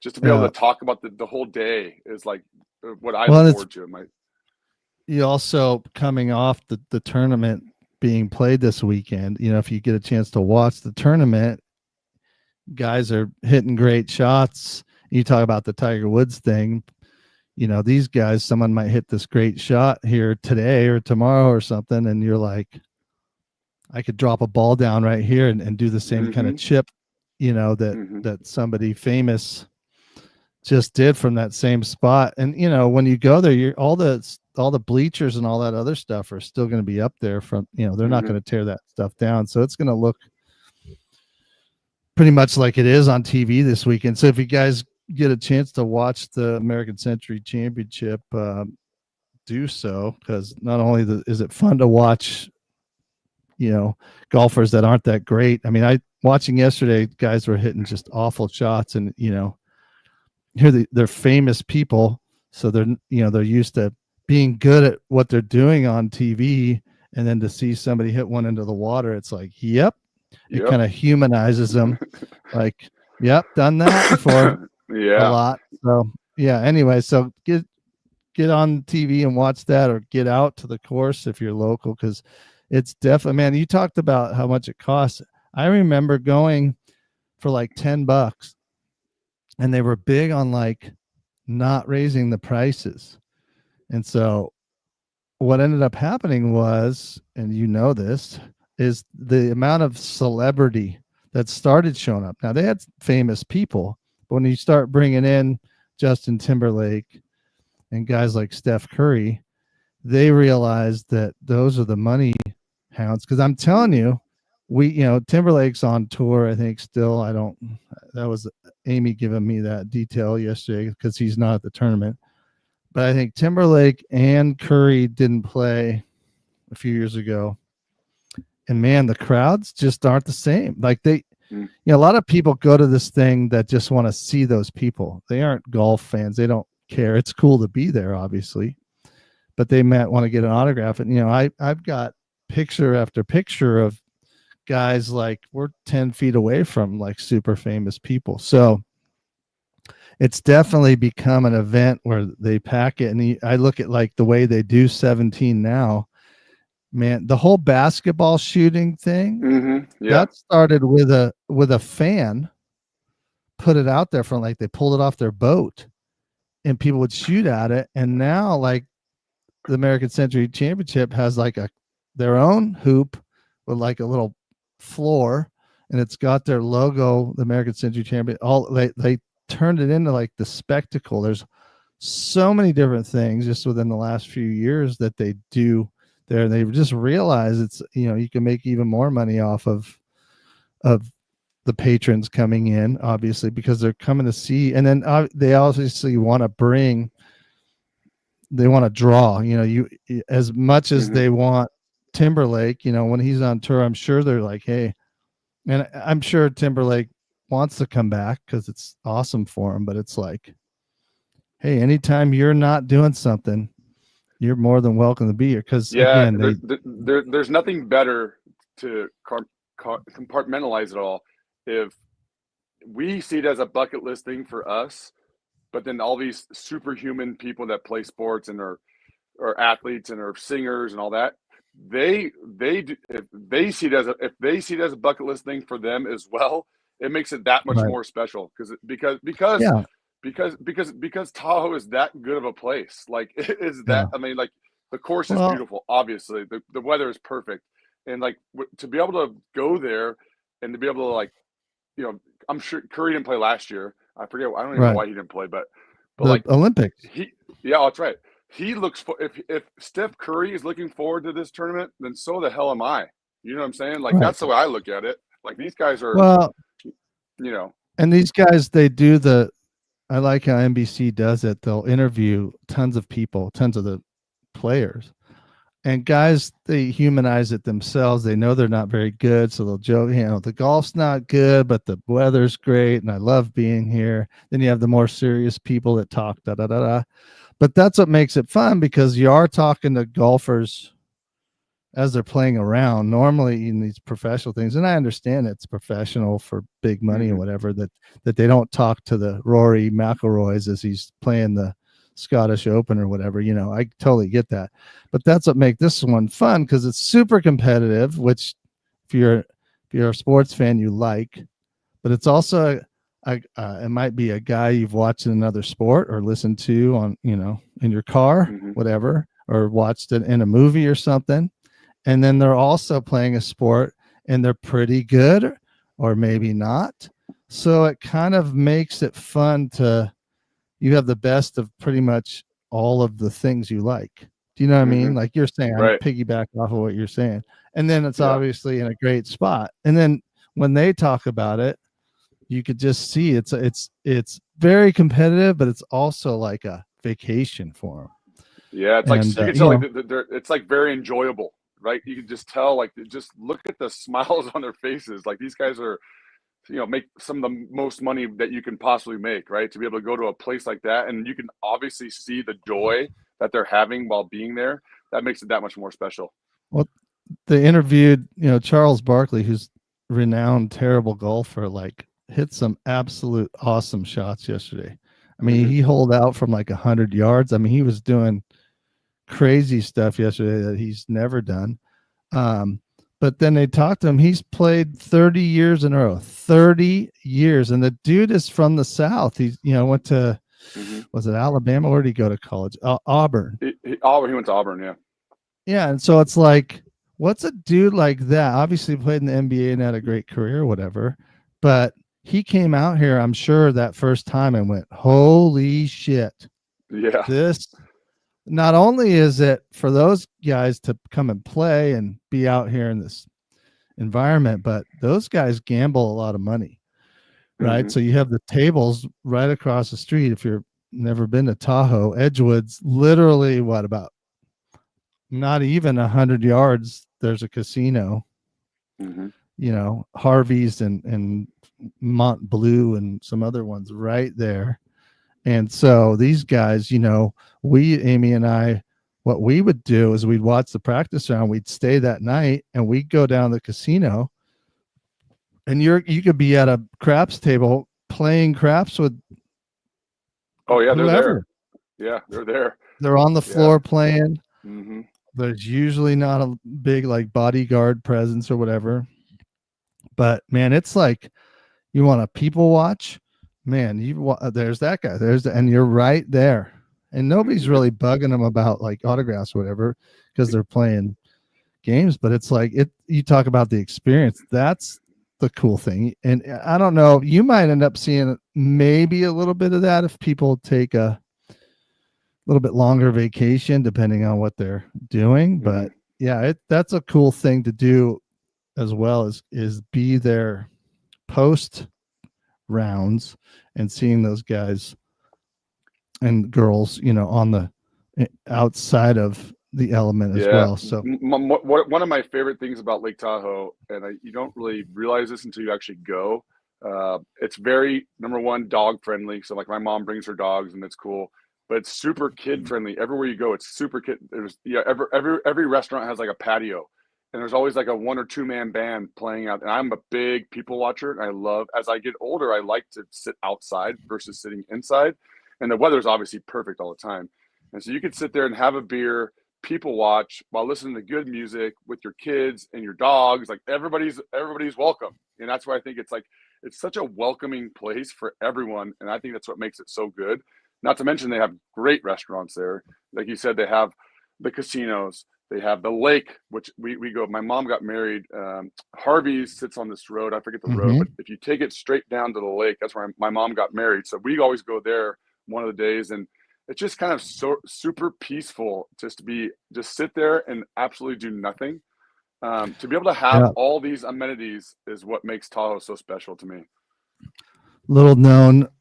Just to be able to talk about the whole day is like what I look forward to. You also coming off the tournament being played this weekend, if you get a chance to watch the tournament, guys are hitting great shots. You talk about the Tiger Woods thing, these guys, someone might hit this great shot here today or tomorrow or something. And you're like, I could drop a ball down right here and do the same kind of chip, that somebody famous just did from that same spot. And, when you go there, you're all the bleachers and all that other stuff are still going to be up there from, they're not going to tear that stuff down. So it's going to look pretty much like it is on TV this weekend. So if you guys get a chance to watch the American Century Championship, do so, because not only is it fun to watch, golfers that aren't that great. I mean, watching yesterday, guys were hitting just awful shots, and here they're famous people, so they're used to being good at what they're doing on TV, and then to see somebody hit one into the water, it's like, yep. It kind of humanizes them. Like, yep, done that before. A lot. So anyway, so get on TV and watch that, or get out to the course if you're local, because it's definitely, man, you talked about how much it costs. I remember going for like $10, and they were big on like not raising the prices. And so what ended up happening was, and this, is the amount of celebrity that started showing up. Now they had famous people, but when you start bringing in Justin Timberlake and guys like Steph Curry, they realized that those are the money hounds. Because I'm telling you, Timberlake's on tour. I think still. That was Amy giving me that detail yesterday because he's not at the tournament. But I think Timberlake and Curry didn't play a few years ago. And man, the crowds just aren't the same. Like a lot of people go to this thing that just want to see those people. They aren't golf fans. They don't care. It's cool to be there, obviously, but they might want to get an autograph. And, I've got picture after picture of guys like we're 10 feet away from like super famous people. So it's definitely become an event where they pack it. And I look at like the way they do 17 now, man, the whole basketball shooting thing that started with a fan put it out there from like, they pulled it off their boat and people would shoot at it. And now like the American Century Championship has like their own hoop with like a little floor and it's got their logo, the American Century Champion. They turned it into like the spectacle. There's so many different things just within the last few years that they do there. They just realize it's, you can make even more money off of the patrons coming in, obviously, because they're coming to see. And then they obviously want to draw, you as much as they want Timberlake, when he's on tour, I'm sure they're like, hey, and I'm sure Timberlake wants to come back because it's awesome for him, but it's like, hey, anytime you're not doing something, you're more than welcome to be here. Because again, there's nothing better to compartmentalize it all. If we see it as a bucket list thing for us, but then all these superhuman people that play sports and are athletes and are singers and all that, if they see it as a bucket list thing for them as well, it makes it that much more special because Tahoe is that good of a place. Like I mean, like the course is beautiful. Obviously, the weather is perfect, and like to be able to go there and to be able to like, I'm sure Curry didn't play last year. I forget. I don't even know why he didn't play, but like Olympics. That's right. He looks for if Steph Curry is looking forward to this tournament, then so the hell am I. You know what I'm saying? Like that's the way I look at it. Like these guys are, and these guys, they do I like how NBC does it. They'll interview tons of people, tons of the players, and guys, they humanize it themselves. They know they're not very good, so they'll joke, the golf's not good, but the weather's great, and I love being here. Then you have the more serious people that talk da da da da. But that's what makes it fun, because you are talking to golfers as they're playing around normally in these professional things. And I understand it's professional for big money or whatever, that they don't talk to the Rory McIlroys as he's playing the Scottish Open or whatever, I totally get that. But that's what makes this one fun, because it's super competitive, which if you're a sports fan, you like, but it's also it might be a guy you've watched in another sport or listened to on, in your car, whatever, or watched it in a movie or something. And then they're also playing a sport and they're pretty good or maybe not. So it kind of makes it fun you have the best of pretty much all of the things you like. Do you know what I mean? Like you're saying, I'm piggybacking off of what you're saying. And then it's obviously in a great spot. And then when they talk about it, you could just see it's very competitive, but it's also like a vacation for them. Yeah, it's like you can tell like it's like very enjoyable, right? You can just tell, like, just look at the smiles on their faces. Like these guys are, make some of the most money that you can possibly make, right? To be able to go to a place like that, and you can obviously see the joy that they're having while being there. That makes it that much more special. Well, they interviewed, Charles Barkley, who's renowned terrible golfer, like hit some absolute awesome shots yesterday. I mean, he holed out from like 100 yards. I mean, he was doing crazy stuff yesterday that he's never done. But then they talked to him. He's played 30 years in a row, 30 years. And the dude is from the South. He, went to, was it Alabama? Where did he go to college? Auburn. He went to Auburn. Yeah. Yeah. And so it's like, what's a dude like that? Obviously played in the NBA and had a great career or whatever, but he came out here, I'm sure, that first time and went, holy shit. Yeah. This, not only is it for those guys to come and play and be out here in this environment, but those guys gamble a lot of money, right? So you have the tables right across the street. If you're never been to Tahoe, Edgewood's literally what, about not even 100 yards, there's a casino. You know, Harvey's and Mont Bleu and some other ones right there. And so these guys, you know, Amy and I, what we would do is we'd watch the practice round, we'd stay that night, and we'd go down to the casino, and you could be at a craps table playing craps with They're whoever. there. Yeah, they're there. They're on the floor playing. Mm-hmm. There's usually not a big like bodyguard presence or whatever. But man, it's like, you want a people watch, man, there's that guy, and you're right there, and nobody's really bugging them about like autographs or whatever because they're playing games. But it's like, you talk about the experience, that's the cool thing. And I don't know, you might end up seeing maybe a little bit of that if people take a little bit longer vacation depending on what they're doing. But yeah, that's a cool thing to do as well, is be there post rounds and seeing those guys and girls, you know, on the outside of the element as well. So one of my favorite things about Lake Tahoe, and you don't really realize this until you actually go, it's very, number one, dog friendly. So like my mom brings her dogs and it's cool, but it's super kid friendly. Everywhere you go, it's super kid. Every restaurant has like a patio, and there's always like a 1 or 2 man band playing out. And I'm a big people watcher, and I love, as I get older, I like to sit outside versus sitting inside. And the weather's obviously perfect all the time. And so you could sit there and have a beer, people watch while listening to good music with your kids and your dogs. Like everybody's welcome. And that's why I think it's such a welcoming place for everyone. And I think that's what makes it so good. Not to mention they have great restaurants there. Like you said, they have the casinos, they have the lake, which we go. My mom got married. Harvey's sits on this road. I forget the road, but if you take it straight down to the lake, that's where my mom got married. So we always go there one of the days, and it's just kind of super peaceful just sit there and absolutely do nothing. To be able to have all these amenities is what makes Tahoe so special to me. Little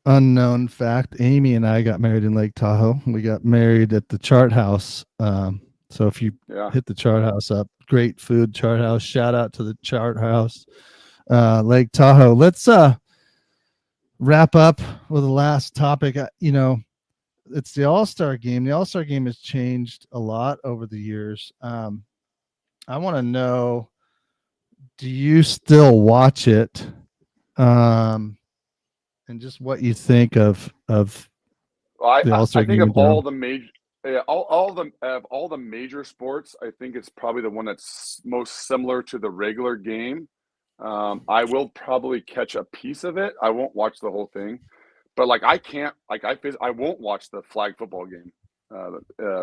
unknown fact, Amy and I got married in Lake Tahoe. We got married at the Chart House. So if you hit the Chart House up, great food, Chart House. Shout out to the Chart House, Lake Tahoe. Let's wrap up with the last topic. You know, it's the All-Star game. The All-Star game has changed a lot over the years. I want to know, do you still watch it? And just what you think of the All-Star game. I think of all the major, all the major sports, I think it's probably the one that's most similar to the regular game. I will probably catch a piece of it. I won't watch the whole thing, but like I won't watch the flag football game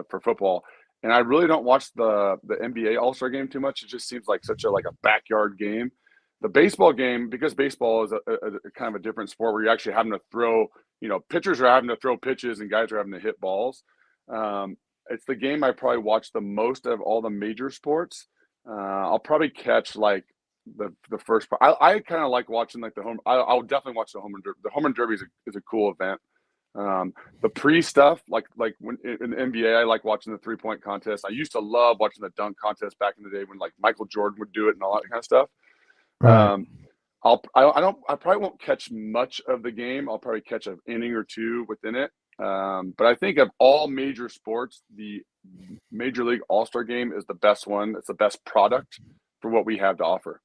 for football, and I really don't watch the NBA All-Star game too much. It just seems like such a backyard game. The baseball game, because baseball is a kind of a different sport where you're actually having to throw, pitchers are having to throw pitches and guys are having to hit balls. It's the game I probably watch the most of all the major sports. I'll probably catch like the first part. I kind of like watching like the home. I'll definitely watch the home run derby. The home run derby is a cool event. The pre stuff, like when in the NBA, I like watching the 3-point contest. I used to love watching the dunk contest back in the day when like Michael Jordan would do it and all that kind of stuff. Right. I probably won't catch much of the game. I'll probably catch an inning or two within it. But I think of all major sports, the Major League All-Star game is the best one. It's the best product for what we have to offer.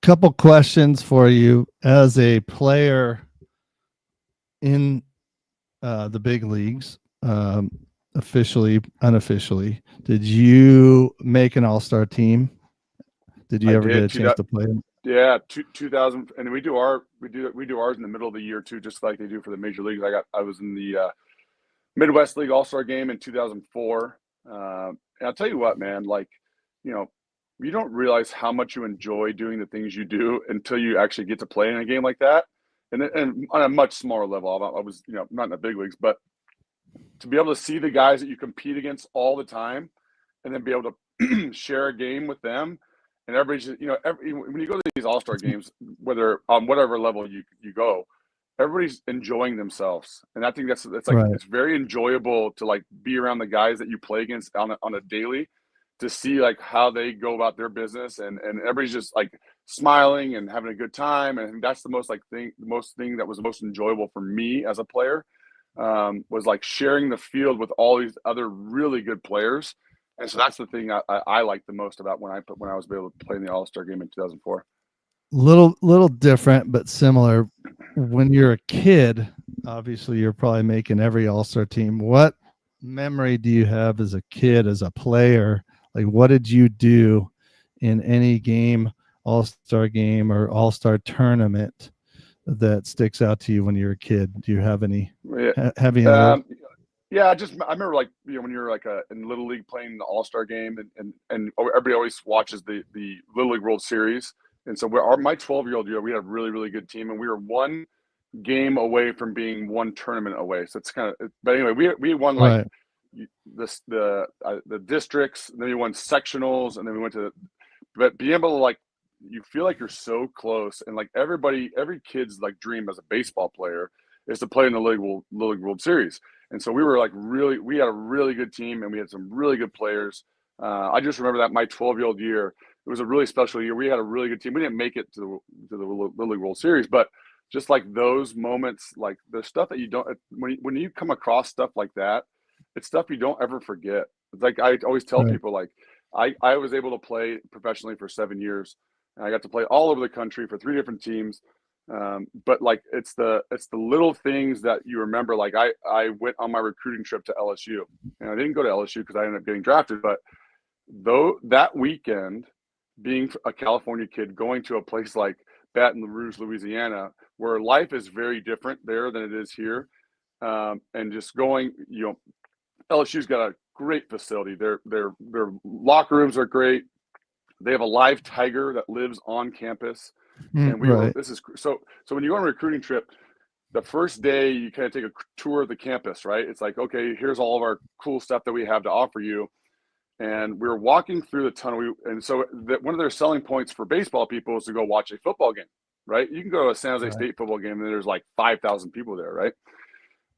Couple questions for you as a player in the big leagues, officially, unofficially. Did you make an All-Star team? Did you ever get a chance to play them? Yeah, 2000, and we do ours in the middle of the year too, just like they do for the major leagues. I was in the Midwest League All-Star game in 2004. And I'll tell you what, man, like, you don't realize how much you enjoy doing the things you do until you actually get to play in a game like that. And on a much smaller level, I was, not in the big leagues, but to be able to see the guys that you compete against all the time and then be able to share a game with them. And everybody's just, when you go to these all-star games, whether on whatever level you go, everybody's enjoying themselves. And I think that's like, Right. it's very enjoyable to like be around the guys that you play against on a daily, to see like how they go about their business, and everybody's just like smiling and having a good time. And that's the most thing that was most enjoyable for me as a player, was like sharing the field with all these other really good players. And so that's the thing I like the most about when I was able to play in the All-Star game in 2004. Little different, but similar. When you're a kid, obviously you're probably making every all-star team. What memory do you have as a kid, as a player? Like, what did you do in any game, all-star game or all-star tournament, that sticks out to you when you were a kid? Do you have any heavy in those? Yeah, I remember like, when you're like in Little League playing the All-Star game, and everybody always watches the Little League World Series. And so my 12-year-old year, we had a really, really good team, and we were one game away from being one tournament away. So it's kind of, but anyway, we won like the districts, and then we won sectionals, and then we went to, but being able to like, you feel like you're so close, and like every kid's like dream as a baseball player is to play in the Little League World Series. And so we were like we had a really good team, and we had some really good players. I just remember that my 12-year-old year, it was a really special year. We had a really good team. We didn't make it to the Little League World Series, but just like those moments, like the stuff that you don't, when you come across stuff like that, it's stuff you don't ever forget. It's like I always tell people, like I was able to play professionally for 7 years, and I got to play all over the country for 3 different teams. But like it's the little things that you remember. Like I went on my recruiting trip to LSU, and I didn't go to LSU because I ended up getting drafted. But though that weekend, being a California kid going to a place like Baton Rouge, Louisiana, where life is very different there than it is here, and just going, LSU's got a great facility. Their locker rooms are great. They have a live tiger that lives on campus. And this is so when you go on a recruiting trip, the first day you kind of take a tour of the campus, right? It's like, okay, here's all of our cool stuff that we have to offer you. And we were walking through the tunnel. And so one of their selling points for baseball people is to go watch a football game, right? You can go to a San Jose State football game, and there's like 5,000 people there, right?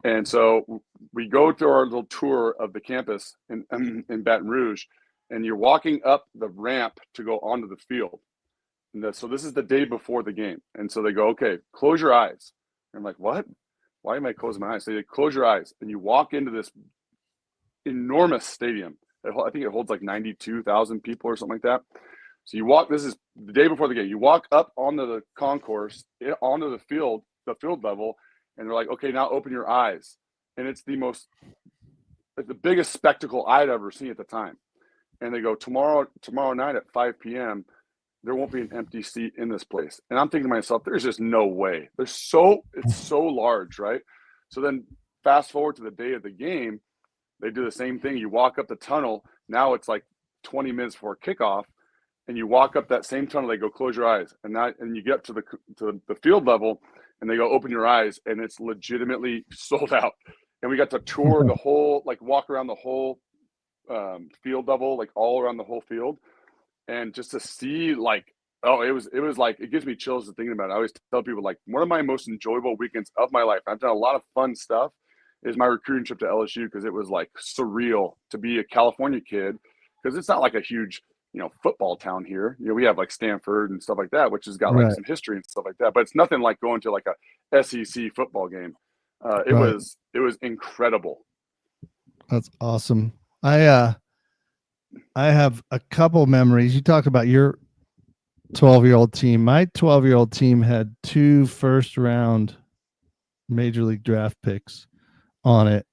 And so we go through our little tour of the campus in Baton Rouge, and you're walking up the ramp to go onto the field. And so this is the day before the game. And so they go, okay, close your eyes. And I'm like, what? Why am I closing my eyes? So they close your eyes, and you walk into this enormous stadium. I think it holds like 92,000 people or something like that. So you walk, this is the day before the game. You walk up onto the concourse, onto the field level, and they're like, okay, now open your eyes. And it's the biggest spectacle I'd ever seen at the time. And they go, tomorrow night at 5 p.m., there won't be an empty seat in this place. And I'm thinking to myself, there's just no way. It's so large, right? So then fast forward to the day of the game, they do the same thing. You walk up the tunnel. Now it's like 20 minutes before kickoff, and you walk up that same tunnel. They go, close your eyes, and you get to the field level, and they go, open your eyes, and it's legitimately sold out. And we got to tour the whole, like walk around the whole field level, like all around the whole field. And just to see, like, it was like, it gives me chills to thinking about it. I always tell people, like, one of my most enjoyable weekends of my life, I've done a lot of fun stuff, is my recruiting trip to LSU, because it was like surreal to be a California kid, because it's not like a huge, football town here. We have like Stanford and stuff like that, which has got like some history and stuff like that, but it's nothing like going to like a SEC football game. It was incredible. That's awesome. I have a couple memories. You talk about your 12-year-old team. My 12-year-old team had 2 first-round major league draft picks on it,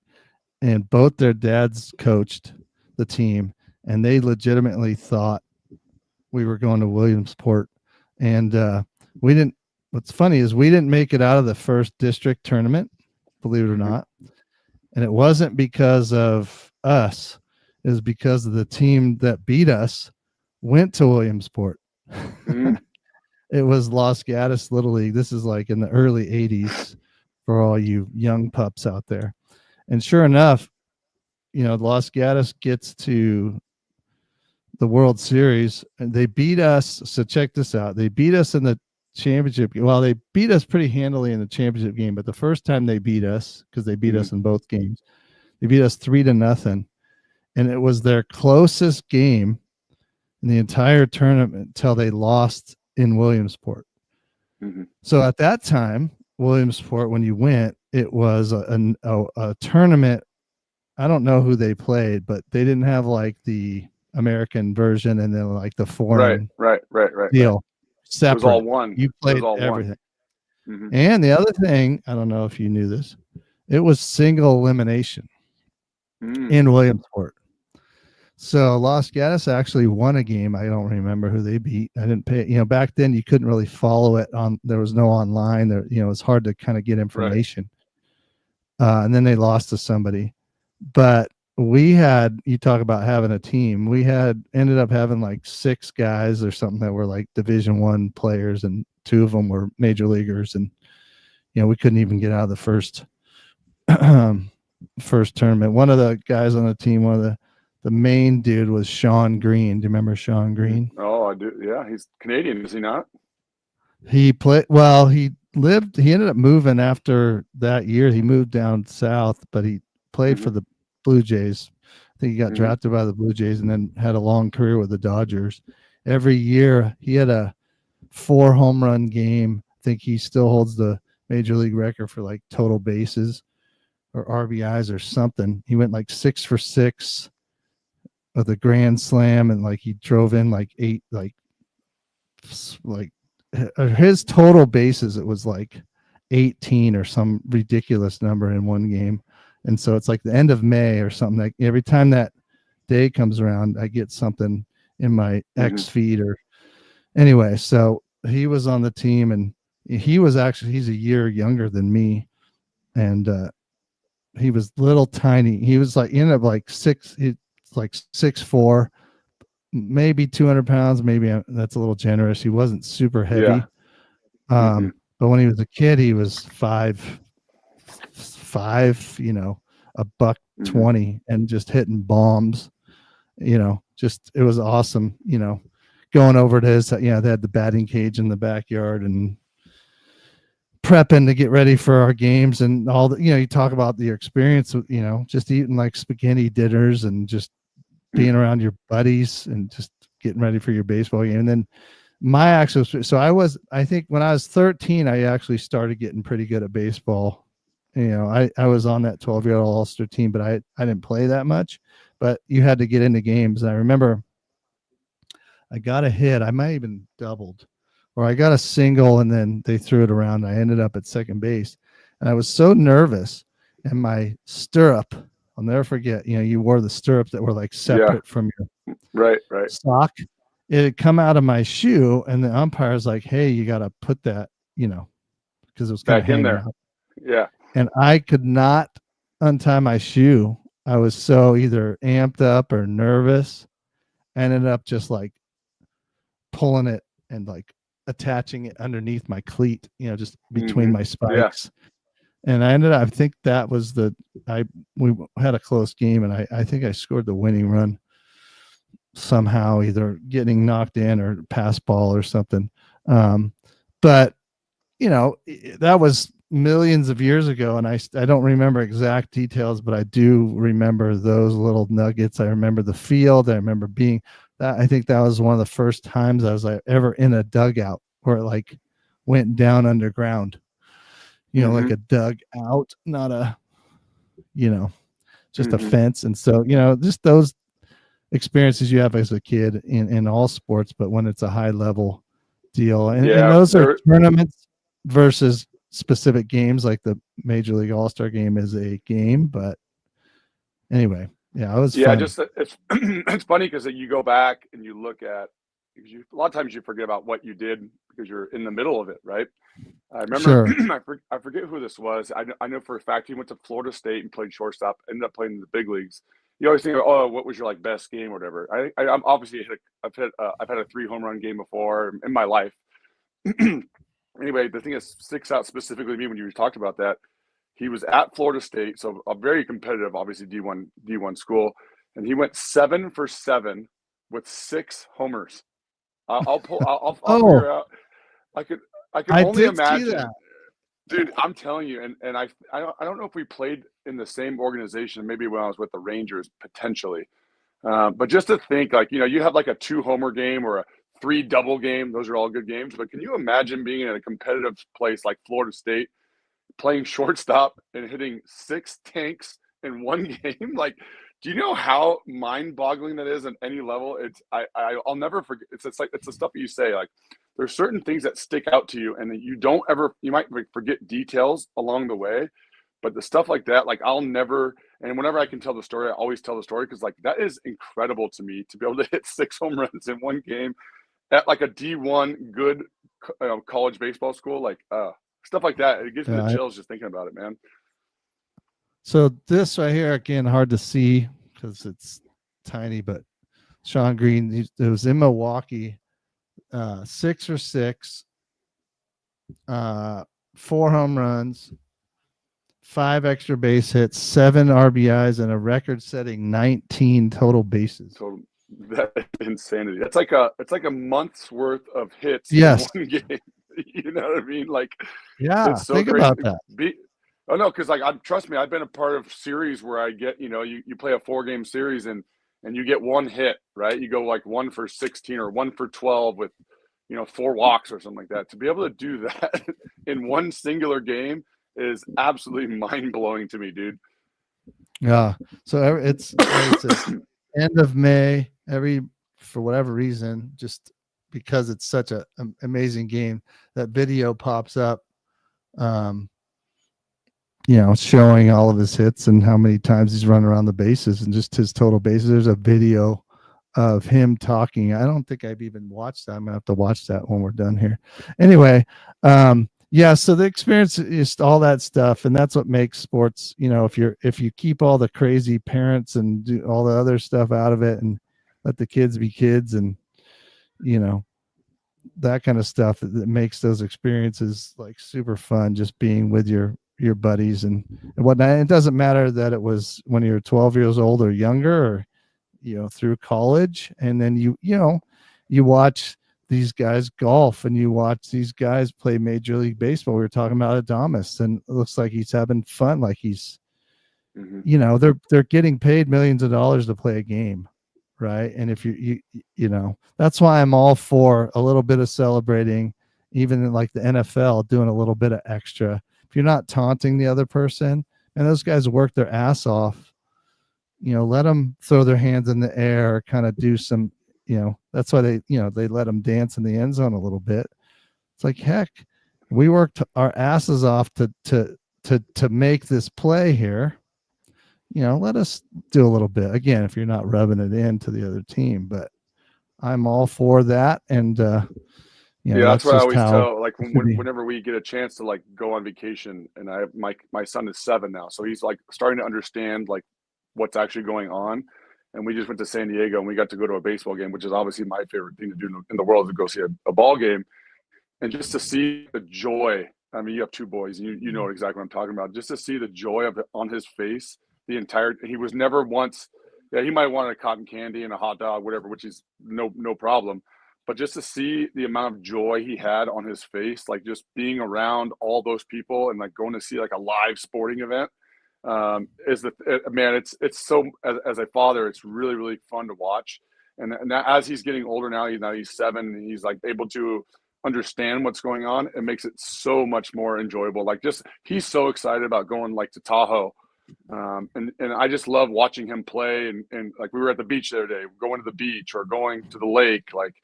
and both their dads coached the team, and they legitimately thought we were going to Williamsport. And we didn't. What's funny is we didn't make it out of the first district tournament, believe it or not. And it wasn't because of us. It was because of the team that beat us went to Williamsport. Mm-hmm. It was Los Gatos Little League. This is like in the early 80s for all you young pups out there. And sure enough, Los Gatos gets to the World Series and they beat us. So check this out. They beat us in the championship. Well, they beat us pretty handily in the championship game, but the first time they beat us, because they beat us in both games, they beat us 3-0. And it was their closest game in the entire tournament until they lost in Williamsport. Mm-hmm. So at that time, Williamsport, when you went, it was a tournament. I don't know who they played, but they didn't have like the American version and then like the foreign Right. deal separate. It was all one. You played all everything. Mm-hmm. And the other thing, I don't know if you knew this, it was single elimination in Williamsport. So Los Gatos actually won a game. I don't remember who they beat. I didn't pay. Back then you couldn't really follow it on. There was no online. There, it was hard to kind of get information. Right. And then they lost to somebody. But we had. You talk about having a team. We ended up having like 6 guys or something that were like Division I players, and 2 of them were major leaguers. And we couldn't even get out of the first tournament. One of the guys on the team, the main dude was Sean Green. Do you remember Sean Green? Oh, I do. Yeah, he's Canadian, is he not? He ended up moving after that year. He moved down south, but he played for the Blue Jays. I think he got drafted by the Blue Jays and then had a long career with the Dodgers. Every year he had a 4 home run game. I think he still holds the major league record for like total bases or RBIs or something. He went like 6 for 6 with a grand slam, and like he drove in like 8, like his total bases, it was like 18 or some ridiculous number in one game. And so it's like the end of May or something. Like every time that day comes around, I get something in my X feed or anyway. So he was on the team, and he's a year younger than me, and he was little tiny. He was like ended up like 6'4", maybe 200 pounds. Maybe that's a little generous. He wasn't super heavy. Yeah. But when he was a kid, he was 5'5", $120, and just hitting bombs. Just it was awesome. Going over to his, they had the batting cage in the backyard and prepping to get ready for our games and all the, you talk about the experience with, just eating like spaghetti dinners and just being around your buddies and just getting ready for your baseball game. And then I think when I was 13, I actually started getting pretty good at baseball. I was on that 12-year-old All-Star team, but I didn't play that much, but you had to get into games. And I remember I got a hit. I might even doubled, or I got a single and then they threw it around. And I ended up at second base, and I was so nervous, and my stirrup, I'll never forget, you wore the stirrups that were like separate from your sock. It had come out of my shoe, and the umpire's like, "Hey, you got to put that, because it was kind of hanging out." Yeah. And I could not untie my shoe. I was so either amped up or nervous. I ended up just like pulling it and like attaching it underneath my cleat, just between my spikes. Yeah. And I think that was we had a close game, and I think I scored the winning run somehow, either getting knocked in or pass ball or something. But that was millions of years ago, and I don't remember exact details, but I do remember those little nuggets. I remember the field. I remember being that. I think that was one of the first times I was like ever in a dugout where it like went down underground, like a dugout, not a, just a fence. And so, just those experiences you have as a kid in all sports, but when it's a high level deal, and those are tournaments versus specific games. Like the Major League All-Star game is a game, but anyway, it was fun. Just it's it's funny because you go back and you look at, because a lot of times you forget about what you did because you're in the middle of it, right? I remember, I forget who this was. I know for a fact he went to Florida State and played shortstop, ended up playing in the big leagues, you always think, oh, what was your like best game or whatever. I'm obviously I've had a 3 home run game before in my life. Anyway, the thing that sticks out specifically to me when you talked about that, he was at Florida State, so a very competitive, obviously D1 school, and he went 7 for 7 with 6 homers. I'll Oh, figure out. I could I can I only did see imagine, that. dude. I'm telling you, and I don't know if we played in the same organization. Maybe when I was with the Rangers, potentially. But just to think, like, you have like a 2 homer game or a 3 double game. Those are all good games. But can you imagine being in a competitive place like Florida State, playing shortstop and hitting 6 tanks in one game? Like, do you know how mind-boggling that is on any level? I'll never forget. It's like it's the stuff that you say. Like, there's certain things that stick out to you, and that you might forget details along the way, but the stuff like that, like I'll never. And whenever I can tell the story, I always tell the story because like that is incredible to me to be able to hit 6 home runs in one game at like a D1 good college baseball school. Like stuff like that, it gives me the Yeah. chills just thinking about it, man. So this right here, again, hard to see because it's tiny, but Sean Green, it was in Milwaukee, 6 for 6, 4 home runs, 5 extra base hits, 7 RBIs, and a record-setting 19 total bases. Total, that is insanity. It's like a month's worth of hits Yes. in one game. You know what I mean? Like, Yeah. it's so Think crazy. about that. Oh no, because like trust me, I've been a part of series where I get, you play a 4 game series and you get one hit, right? You go like 1 for 16 or 1 for 12 with 4 walks or something like that. To be able to do that in one singular game is absolutely mind blowing to me, dude. Yeah. So it's end of May, for whatever reason, just because it's such an amazing game, that video pops up, showing all of his hits and how many times he's run around the bases and just his total bases. There's a video of him talking. I don't think I've even watched that. I'm gonna have to watch that when we're done here. Anyway, yeah, so the experience is all that stuff, and that's what makes sports, if you keep all the crazy parents and do all the other stuff out of it and let the kids be kids, and that kind of stuff that makes those experiences like super fun, just being with your buddies and whatnot. It doesn't matter that it was when you're 12 years old or younger, or through college, and then you watch these guys golf and you watch these guys play Major League Baseball. We were talking about Adamas, and it looks like he's having fun, like he's they're getting paid millions of dollars to play a game, right? And if that's why I'm all for a little bit of celebrating, even in like the NFL, doing a little bit of extra. If you're not taunting the other person, and those guys work their ass off, let them throw their hands in the air, kind of do some, that's why they let them dance in the end zone a little bit. It's like, heck, we worked our asses off to make this play here. Let us do a little bit. Again, if you're not rubbing it into the other team, but I'm all for that. And that's what I always tell. Like whenever we get a chance to like go on vacation, and I have my son is 7 now, so he's like starting to understand like what's actually going on. And we just went to San Diego and we got to go to a baseball game, which is obviously my favorite thing to do in the world, to go see a ball game. And just to see the joy. I mean, you have 2 boys, and you know exactly what I'm talking about. Just to see the joy on his face he was never once. Yeah, he might want a cotton candy and a hot dog, whatever, which is no problem. But just to see the amount of joy he had on his face, like just being around all those people and like going to see like a live sporting event, man, it's so, as a father, it's really, really fun to watch. And as he's getting older now he's 7 and he's like able to understand what's going on. It makes it so much more enjoyable. Like, just he's so excited about going like to Tahoe. And I just love watching him play. And like, we were at the beach the other day, going to the beach or going to the lake. Like,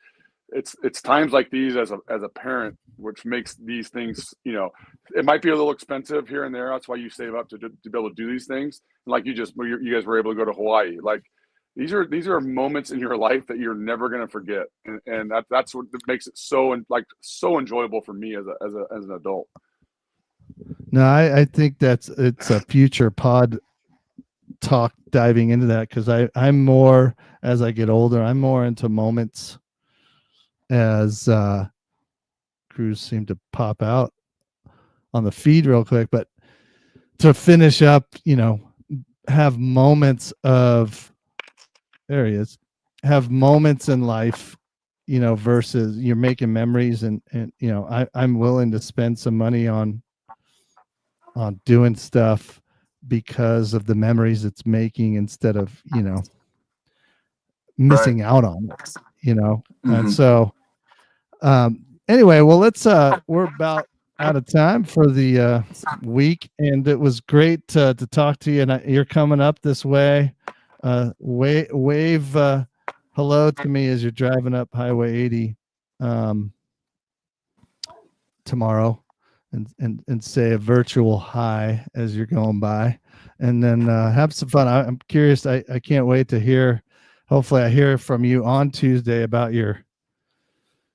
it's times like these as a parent, which makes these things, it might be a little expensive here and there. That's why you save up to be able to do these things. And like you guys were able to go to Hawaii. Like, these are moments in your life that you're never going to forget. And that's what makes it so enjoyable for me as an adult. No, I think it's a future talk diving into that, because I'm more, as I get older, I'm more into moments, as crews seem to pop out on the feed real quick. But to finish up, have moments of, there he is, have moments in life, versus you're making memories, and I'm willing to spend some money on doing stuff because of the memories it's making, instead of missing out on it, and so anyway, well, let's we're about out of time for the week, and it was great to talk to you. And you're coming up this way. Wave hello to me as you're driving up Highway 80 tomorrow, and say a virtual hi as you're going by, and then have some fun. I'm curious. I can't wait to hear. Hopefully, I hear from you on Tuesday about your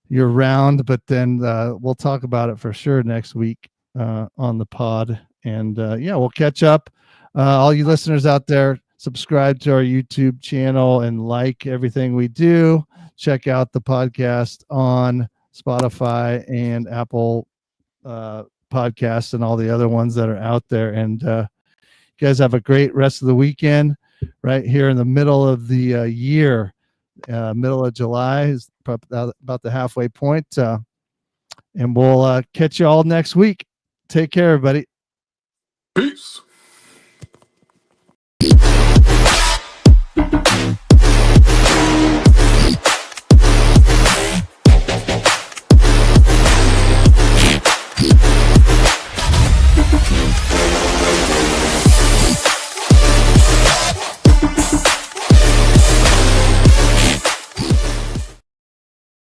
round, but then we'll talk about it for sure next week on the pod. And we'll catch up. All you listeners out there, subscribe to our YouTube channel and like everything we do. Check out the podcast on Spotify and Apple podcasts and all the other ones that are out there. And you guys have a great rest of the weekend right here in the middle of the year. Middle of July is about the halfway point, and we'll catch you all next week. Take care, everybody. Peace.